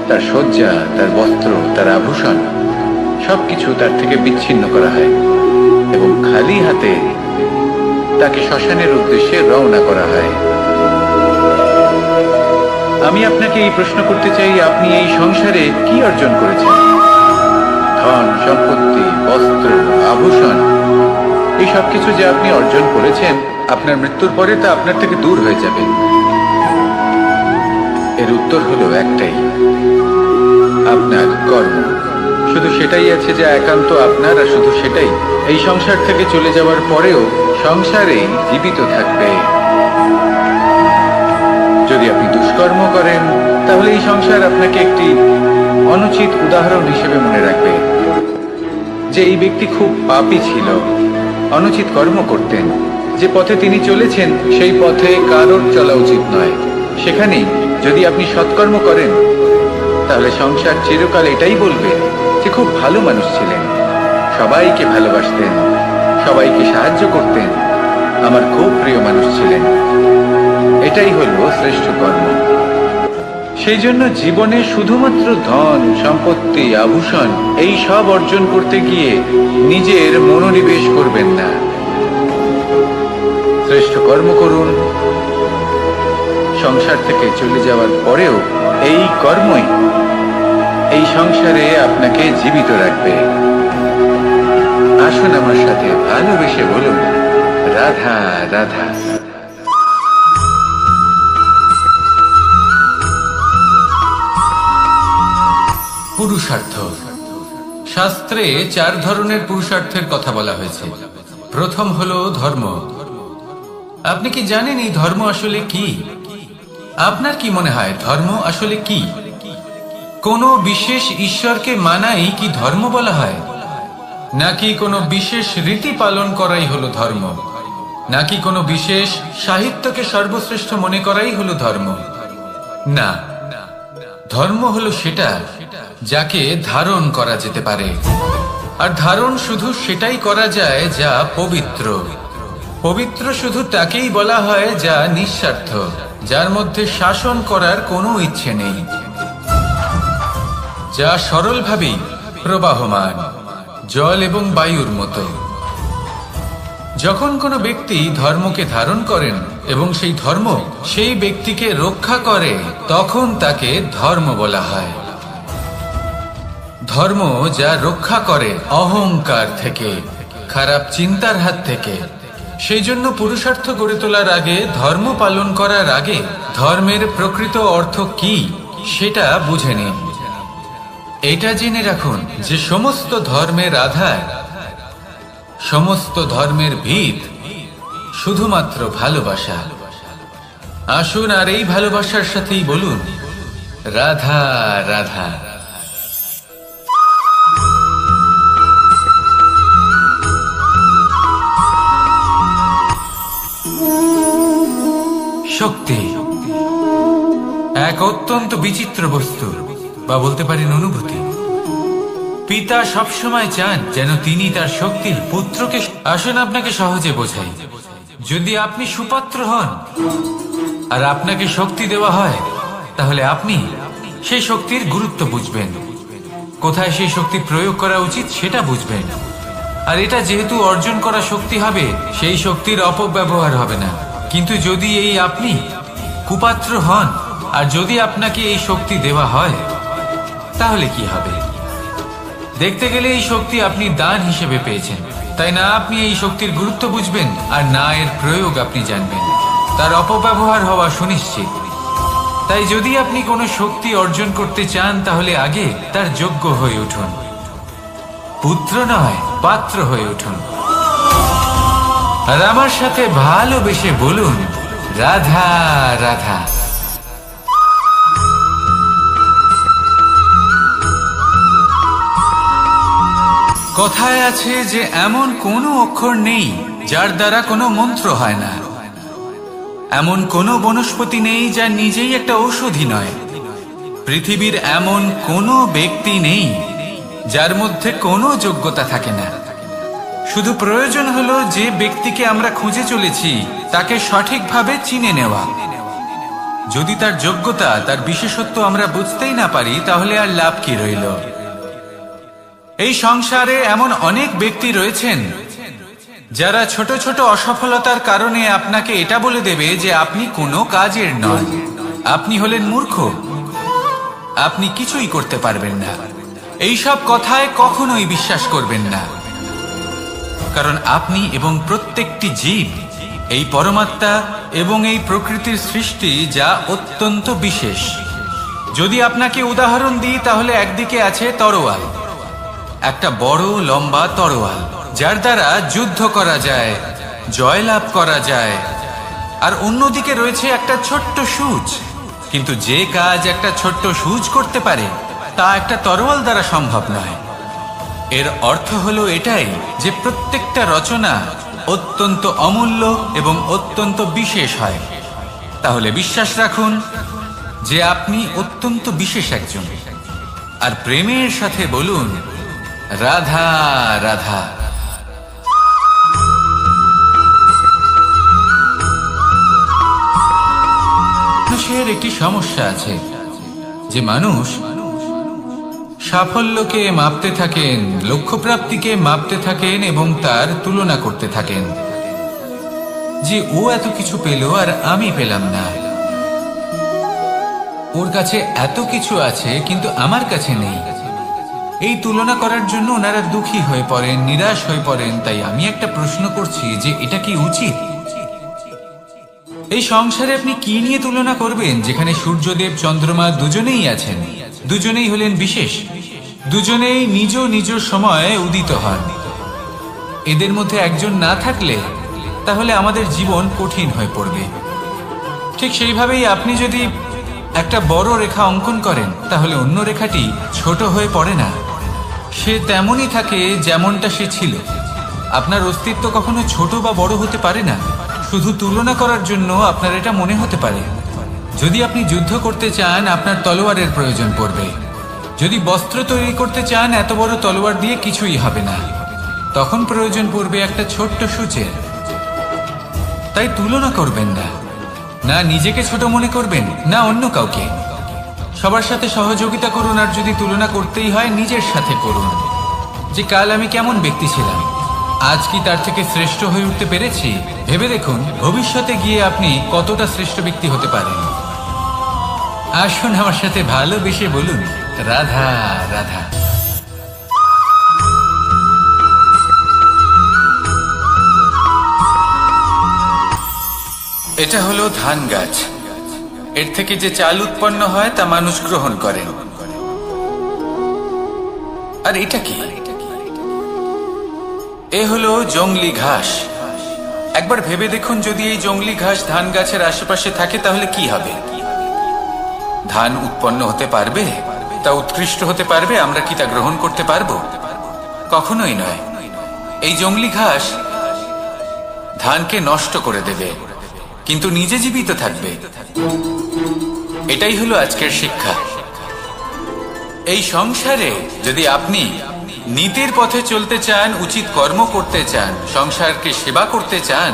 তার শয্যা, তার বস্ত্র, তার আভূষণ সবকিছু তার থেকে বিচ্ছিন্ন করা হয় এবং খালি হাতে তাকে শ্মশানের উদ্দেশ্যে রওনা করা হয়। আমি আপনাকে এই প্রশ্ন করতে চাই, আপনি এই সংসারে কি অর্জন করেছেন? ধন সম্পত্তি, বস্ত্র, আভূষণ, এই সবকিছু যে আপনি অর্জন করেছেন, আপনার মৃত্যুর পরে তা আপনার থেকে দূর হয়ে যাবে। এর উত্তর হলো একটাই, আপনার কর্ম। শুধু সেটাই আছে যা একান্ত আপনার, আর শুধু সেটাই এই সংসার থেকে চলে যাওয়ার পরেও সংসারেই জীবিত থাকবে। যদি আপনি দুষ্কর্ম করেন তাহলে এই সংসার আপনাকে একটি অনুচিত উদাহরণ হিসেবে মনে রাখবে যে এই ব্যক্তি খুব পাপী ছিল, অনুচিত কর্ম করতেন। যে পথে তিনি চলেছেন সেই পথে কারোর চলা উচিত নয়। সেখানেই যদি আপনি সৎকর্ম করেন তাহলে সংসার চিরকাল এটাই বলবে যে খুব ভালো মানুষ ছিলেন, সবাইকে ভালোবাসতেন, সবাইকে সাহায্য করতেন, আমার খুব প্রিয় মানুষ ছিলেন। এটাই হলো শ্রেষ্ঠ কর্ম। সেই জন্য জীবনে শুধুমাত্র ধন সম্পত্তি, আভূষণ এই সব অর্জন করতে গিয়ে নিজের মনোনিবেশ করবেন না। শ্রেষ্ঠ কর্ম করুন। সংসার থেকে চলে যাওয়ার পরেও এই কর্মই এই সংসারে আপনাকে জীবিত রাখবে। আসুন আমার সাথে ভালোবেসে বলুন, রাধা রাধা। পুরুষার্থ। শাস্ত্রে 4 ধরনের পুরুষার্থের কথা বলা হয়েছে। প্রথম হলো ধর্ম। আপনি কি জানেন এই ধর্ম আসলে কি? আপনার কি মনে হয় ধর্ম আসলে কি? কোনো বিশেষ ঈশ্বরকে মানাই কি ধর্ম বলা হয়? নাকি কোনো বিশেষ রীতি পালন করাই হলো ধর্ম? নাকি কোনো বিশেষ সাহিত্যকে সর্বশ্রেষ্ঠ মনে করাই হলো ধর্ম? না, ধর্ম হলো সেটা যাকে ধারণ করা যেতে পারে। আর ধারণ শুধু সেটাই করা যায় যা পবিত্র। পবিত্র শুধু তাকেই বলা হয় যা নিঃস্বার্থ, যার মধ্যে শাসন করার কোনো ইচ্ছে নেই, যা সরলভাবেই প্রবাহমান, জল এবং বায়ুর মতো। যখন কোনো ব্যক্তি ধর্মকে ধারণ করেন এবং সেই ধর্ম সেই ব্যক্তিকে রক্ষা করে, তখন তাকে ধর্ম বলা হয়। ধর্ম যা রক্ষা করে অহংকার থেকে, খারাপ চিন্তার হাত থেকে। সেই জন্য পুরুষার্থ গড়ে তোলার আগে, ধর্ম পালন করার আগে ধর্মের প্রকৃত অর্থ কি সেটা বুঝে নিন। এটা জেনে রাখুন যে সমস্ত ধর্মের আধার, সমস্ত ধর্মের ভিত শুধুমাত্র ভালোবাসা। আসুন আর এই ভালোবাসার সাথেই বলুন, রাধা রাধা। শক্তি এক অত্যন্ত বিচিত্র বস্তু, বা বলতে পারেন অনুভূতি। পিতা সবসময় চান যেন তিনি তার শক্তির পুত্রকে। আসুন আপনাকে সহজে বোঝাই। যদি আপনি সুপাত্র হন আর আপনাকে শক্তি দেওয়া হয়, তাহলে আপনি সেই শক্তির গুরুত্ব বুঝবেন, কোথায় সেই শক্তি প্রয়োগ করা উচিত সেটা বুঝবেন। আর এটা যেহেতু অর্জন করা শক্তি হবে, সেই শক্তির অপব্যবহার হবে না। কিন্তু যদি এই আপনি কুপাত্র হন আর যদি আপনাকে এই শক্তি দেওয়া হয়, তাহলে কি হবে? দেখতে গেলে এই শক্তি আপনি দান হিসেবে পেয়েছেন, তাই না আপনি এই শক্তির গুরুত্ব বুঝবেন আর না এর প্রয়োগ আপনি জানবেন। তার অপব্যবহার হওয়া সুনিশ্চিত। তাই যদি আপনি কোনো শক্তি অর্জন করতে চান, তাহলে আগে তার যোগ্য হয়ে উঠুন। পুত্র নয়, পাত্র হয়ে উঠুন। আর আমার সাথে ভালোবেসে বলুন, রাধা রাধা। কথায় আছে যে এমন কোনো অক্ষর নেই যার দ্বারা কোনো মন্ত্র হয় না। এমন কোনো বনস্পতি নেই যা নিজেই একটা ঔষধি নয়। পৃথিবীর এমন কোনো ব্যক্তি নেই যার মধ্যে কোনো যোগ্যতা থাকে না। শুধু প্রয়োজন হলো যে ব্যক্তিকে আমরা খুঁজে চলেছি তাকে সঠিকভাবে চিনে নেওয়া। যদি তার যোগ্যতা, তার বিশেষত্ব আমরা বুঝতেই না পারি, তাহলে আর লাভ কি রইল? এই সংসারে এমন অনেক ব্যক্তি রয়েছেন যারা ছোট ছোট অসফলতার কারণে আপনাকে এটা বলে দেবে যে আপনি কোনো কাজের নন, আপনি হলেন মূর্খ, আপনি কিছুই করতে পারবেন না। এইসব কথায় কখনোই বিশ্বাস করবেন না, কারণ আপনি এবং প্রত্যেকটি জীব এই পরমাত্মা এবং এই প্রকৃতির সৃষ্টি, যা অত্যন্ত বিশেষ। যদি আপনাকে উদাহরণ দিই, তাহলে একদিকে আছে তরোয়াল, একটা বড় লম্বা তরোয়াল, যার দ্বারা যুদ্ধ করা যায়, জয়লাভ করা যায়। আর অন্যদিকে রয়েছে একটা ছোট্ট সূচ। কিন্তু যে কাজ একটা ছোট্ট সূচ করতে পারে, তা একটা তরোয়াল দ্বারা সম্ভব নয়। এর অর্থ হলো এটাই যে প্রত্যেকটা রচনা অত্যন্ত অমূল্য এবং অত্যন্ত বিশেষ হয়। তাহলে বিশ্বাস রাখুন যে আপনি অত্যন্ত বিশেষ একজন। আর প্রেমের সাথে বলুন, রাধা রাধা। মানুষের একটি সমস্যা আছে যে মানুষ সাফল্যকে মাপতে থাকেন, লক্ষ্যপ্রাপ্তিকে মাপতে থাকেন এবং তার তুলনা করতে থাকেন যে ও এত কিছু পেল আর আমি পেলাম না। ওর কাছে এত কিছু আছে কিন্তু আমার কাছে নেই। এই তুলনা করার জন্য ওনারা দুঃখী হয়ে পড়েন, নিরাশ হয়ে পড়েন। তাই আমি একটা প্রশ্ন করছি যে এটা কি উচিত? এই সংসারে আপনি কি নিয়ে তুলনা করবেন, যেখানে সূর্যদেব চন্দ্রমা দুজনেই আছেন, দুজনেই হলেন বিশেষ, দুজনেই নিজ নিজ সময়ে উদিত হন। এদের মধ্যে একজন না থাকলে তাহলে আমাদের জীবন কঠিন হয়ে পড়বে। ঠিক সেইভাবেই আপনি যদি একটা বড় রেখা অঙ্কন করেন, তাহলে অন্য রেখাটি ছোট হয়ে পড়ে না, সে তেমনই থাকে যেমনটা সে ছিল। আপনার অস্তিত্ব কখনো ছোট বা বড় হতে পারে না। শুধু তুলনা করার জন্য আপনার এটা মনে হতে পারে। যদি আপনি যুদ্ধ করতে চান, আপনার তলোয়ারের প্রয়োজন পড়বে। যদি বস্ত্র তৈরি করতে চান, এত বড় তলোয়ার দিয়ে কিছুই হবে না, তখন প্রয়োজন পড়বে একটা ছোট্ট সূচের। তাই তুলনা করবেন না, না নিজেকে ছোট মনে করবেন, না অন্য কাউকে। সবার সাথে সহযোগিতা করুন, আর যদি তুলনা করতেই হয়, নিজের সাথে করুন। যে কাল আমি কেমন ব্যক্তি ছিলাম, আজ কি তার থেকে শ্রেষ্ঠ হয়ে উঠতে পেরেছি? ভেবে দেখুন ভবিষ্যতে গিয়ে আপনি কতটা শ্রেষ্ঠ ব্যক্তি হতে পারেন। আসুন আমার সাথে ভালোবেসে বলুন, রাধা রাধা। এটা হলো ধান গাছ। এর থেকে যে চাল উৎপন্ন হয় তা মানুষ গ্রহণ করেন। আর এটা কি? এ হলো জংলি ঘাস। একবার ভেবে দেখুন, যদি এই জংলি ঘাস ধান গাছের আশেপাশে থাকে, তাহলে কি হবে? ধান উৎপন্ন হতে পারবে? তা উৎকৃষ্ট হতে পারবে? আমরা কি তা গ্রহণ করতে পারবো? কখনোই নয়। এই জংলি ঘাস ধানকে নষ্ট করে দেবে, কিন্তু নিজে জীবিত থাকবে। এটাই হলো আজকের শিক্ষা। এই সংসারে যদি আপনি নীতির পথে চলতে চান, উচিত কর্ম করতে চান, সংসারকে সেবা করতে চান,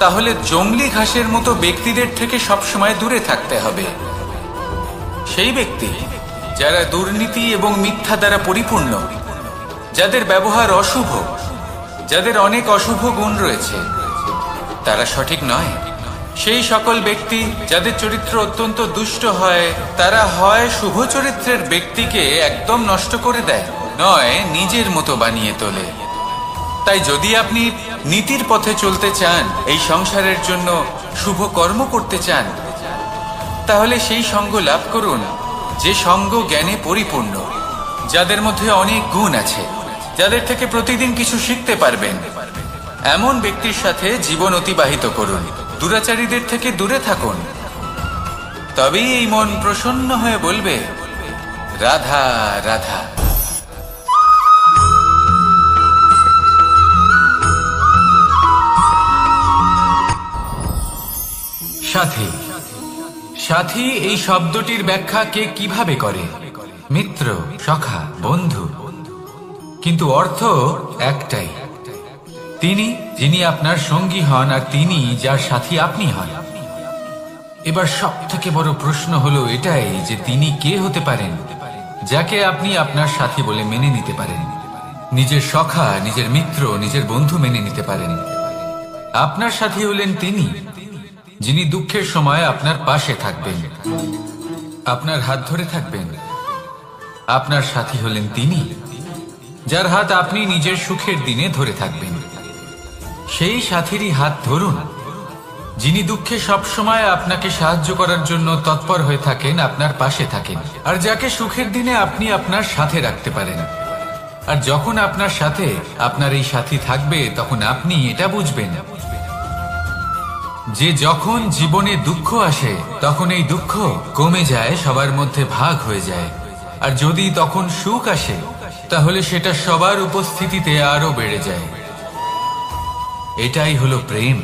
তাহলে জংলি ঘাসের মতো ব্যক্তিদের থেকে সবসময় দূরে থাকতে হবে। সেই ব্যক্তি যারা দুর্নীতি এবং মিথ্যা দ্বারা পরিপূর্ণ, যাদের ব্যবহার অশুভ, যাদের অনেক অশুভ গুণ রয়েছে তারা সঠিক নয়। সেই সকল ব্যক্তি যাদের চরিত্র অত্যন্ত দুষ্ট হয় তারা হয় শুভ চরিত্রের ব্যক্তিকে একদম নষ্ট করে দেয়, নয় নিজের মতো বানিয়ে তোলে। তাই যদি আপনি নীতির পথে চলতে চান, এই সংসারের জন্য শুভ কর্ম করতে চান, তাহলে সেই সঙ্গ লাভ করুন যে সঙ্গ জ্ঞানে পরিপূর্ণ, যাদের মধ্যে অনেক গুণ আছে, যাদের থেকে প্রতিদিন কিছু শিখতে পারবেন। এমন ব্যক্তির সাথে জীবন অতিবাহিত করুন, দুরাচারীদের থেকে দূরে থাকুন। তবেই এই মন প্রসন্ন হয়ে বলবে, রাধা রাধা। সাথী। সাথী এই শব্দটির ব্যাখ্যা কে কিভাবে করে? মিত্র, সখা, বন্ধু। কিন্তু অর্থ একটাই, তিনি যিনি আপনার সঙ্গী হন আর তিনি যার সাথী আপনি হন। এবার সব থেকে বড় প্রশ্ন হলো এটাই যে তিনি কে হতে পারেন যাকে আপনি আপনার সাথী বলে মেনে নিতে পারেন, নিজের সখা, নিজের মিত্র, নিজের বন্ধু মেনে নিতে পারেন। আপনার সাথী হলেন তিনি যিনি দুঃখের সময় আপনার পাশে থাকবেন, আপনার হাত ধরে থাকবেন। আপনার সাথী হলেন তিনি যার হাত আপনি নিজের সুখের দিনে ধরে থাকবেন। সেই সাথীরই হাত ধরুন যিনি দুঃখে সবসময় আপনাকে সাহায্য করার জন্য তৎপর হয়ে থাকেন, আপনার পাশে থাকেন, আর যাকে সুখের দিনে আপনি আপনার সাথে রাখতে পারেন। আর যখন আপনার সাথে আপনার এই সাথী থাকবে তখন আপনি এটা বুঝবেন যে যখন জীবনে দুঃখ আসে তখন এই দুঃখ কমে যায়, সবার মধ্যে ভাগ হয়ে যায়। আর যদি তখন সুখ আসে তাহলে সেটা সবার উপস্থিতিতে আরো বেড়ে যায়। এটাই হলো প্রেম,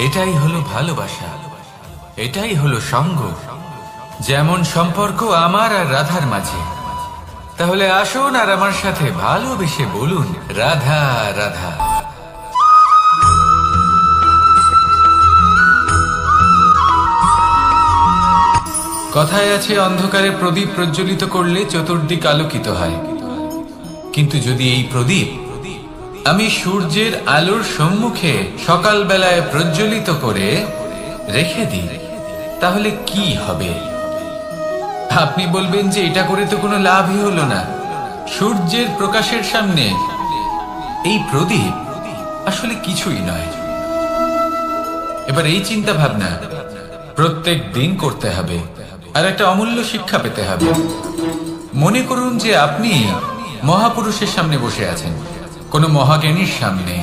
এটাই হলো ভালোবাসা, এটাই হলো সঙ্গ। যেমন সম্পর্ক আমার আর রাধার মাঝে। তাহলে আসুন আর আমার সাথে ভালোবেসে বলুন, রাধা রাধা। কথায় আছে, অন্ধকারে প্রদীপ প্রজ্বলিত করলে চতুর্দিক আলোকিত হয়। কিন্তু যদি এই প্রদীপ আমি সূর্যের আলোর সম্মুখে সকালবেলায় প্রজ্বলিত করে রেখে দিই, তাহলে কি হবে? আপনি বলবেন যে এটা করে তো কোনো লাভই হলো না। সূর্যের প্রকাশের সামনে এই প্রদীপ আসলে কিছুই নয়। এবার এই চিন্তা ভাবনা প্রত্যেক দিন করতে হবে, আর একটা অমূল্য শিক্ষা পেতে হবে। মনে করুন যে আপনি মহাপুরুষের সামনে বসে আছেন, কোনো মহাজ্ঞানীর সামনে।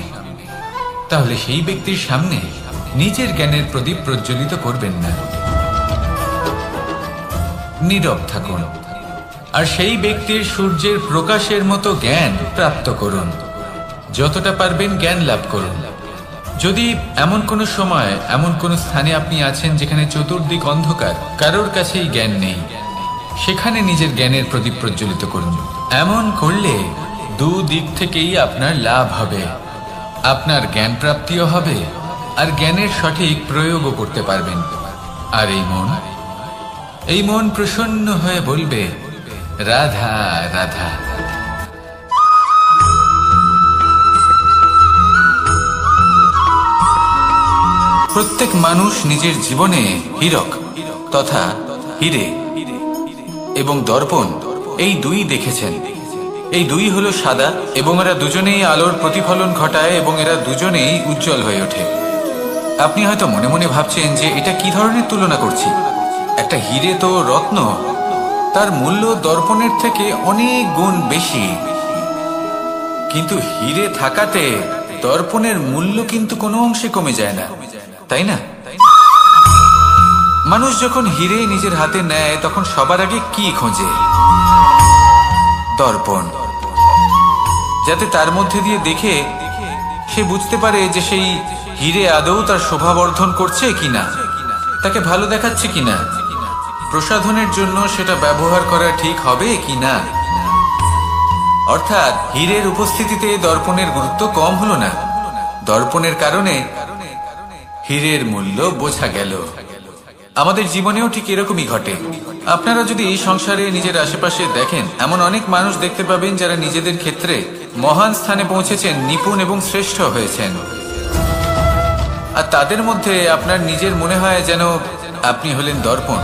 তাহলে সেই ব্যক্তির সামনে নিজের জ্ঞানের প্রদীপ প্রজ্বলিত করবেন না, নীরব থাকুন, আর সেই ব্যক্তির সূর্যের প্রকাশের মতো জ্ঞান প্রাপ্ত করুন। যতটা পারবেন জ্ঞান লাভ করুন। যদি এমন কোনো সময়, এমন কোনো স্থানে আপনি আছেন যেখানে চতুর্দিক অন্ধকার, কারোর কাছেই জ্ঞান নেই, সেখানে নিজের জ্ঞানের প্রদীপ প্রজ্বলিত করুন। এমন করলে দুদিক থেকেই আপনার লাভ হবে। আপনার জ্ঞান প্রাপ্তিও হবে, আর জ্ঞানের সঠিক প্রয়োগও করতে পারবেন। আর এই মন প্রসন্ন হয়ে বলবে, রাধা রাধা। প্রত্যেক মানুষ নিজের জীবনে হীরক তথা হিরে এবং দর্পণ এই দুই দেখেছেন। এই দুই হলো সাদা, এবং এরা দুজনেই আলোর প্রতিফলন ঘটায় এবং এরা দুজনেই উজ্জ্বল হয়ে ওঠে। আপনি হয়তো মনে মনে ভাবছেন যে এটা কি ধরনের তুলনা করছি। একটা হিরে তো রত্ন, তার মূল্য দর্পণের থেকে অনেক গুণ বেশি। কিন্তু হিরে থাকাতে দর্পণের মূল্য কিন্তু কোনো অংশে কমে যায় না, তাই না? মানুষ যখন হিরে নিজের হাতে নেয় তখন সবার আগে কি খোঁজে? দর্পণ, যাতে তার মধ্যে দিয়ে দেখে সে বুঝতে পারে যে সেই হিরে আদৌ তার শোভাবর্ধন করছে কিনা, তাকে ভালো দেখাচ্ছে কিনা, প্রসাধনের জন্য সেটা ব্যবহার করা ঠিক হবে কিনা। অর্থাৎ হীরের উপস্থিতিতে দর্পণের গুরুত্ব কম হলো না, দর্পণের কারণে হীরের মূল্য বোঝা গেল। আমাদের জীবনেও ঠিক এরকমই ঘটে। আপনারা যদি এই সংসারে নিজের আশেপাশে দেখেন, এমন অনেক মানুষ দেখতে পাবেন যারা নিজেদের ক্ষেত্রে মহান স্থানে পৌঁছেছেন, নিপুণ এবং শ্রেষ্ঠ হয়েছেন। আর তাদের মধ্যে আপনার নিজের মনে হয় যেন আপনি হলেন দর্পণ।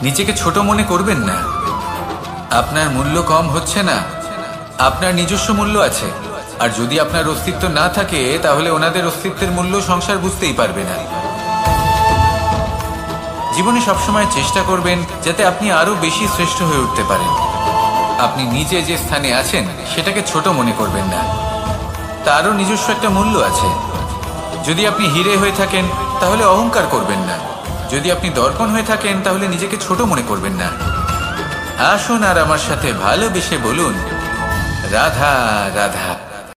নিজেকে ছোট মনে করবেন না। আপনার মূল্য কম হচ্ছে না, আপনার নিজস্ব মূল্য আছে। আর যদি আপনার অস্তিত্ব না থাকে, তাহলে ওনাদের অস্তিত্বের মূল্য সংসার বুঝতেই পারবে না। জীবনে সবসময় চেষ্টা করবেন যাতে আপনি আরো বেশি শ্রেষ্ঠ হয়ে উঠতে পারেন। আপনি নিজে যে স্থানে আছেন সেটাকে ছোট মনে করবেন না, তারও নিজস্ব একটা মূল্য আছে। যদি আপনি হিরে হয়ে থাকেন তাহলে অহংকার করবেন না, যদি আপনি দর্পণ হয়ে থাকেন তাহলে নিজেকে ছোট মনে করবেন না। আসুন আর আমার সাথে ভালোবেসে বলুন, রাধা রাধা।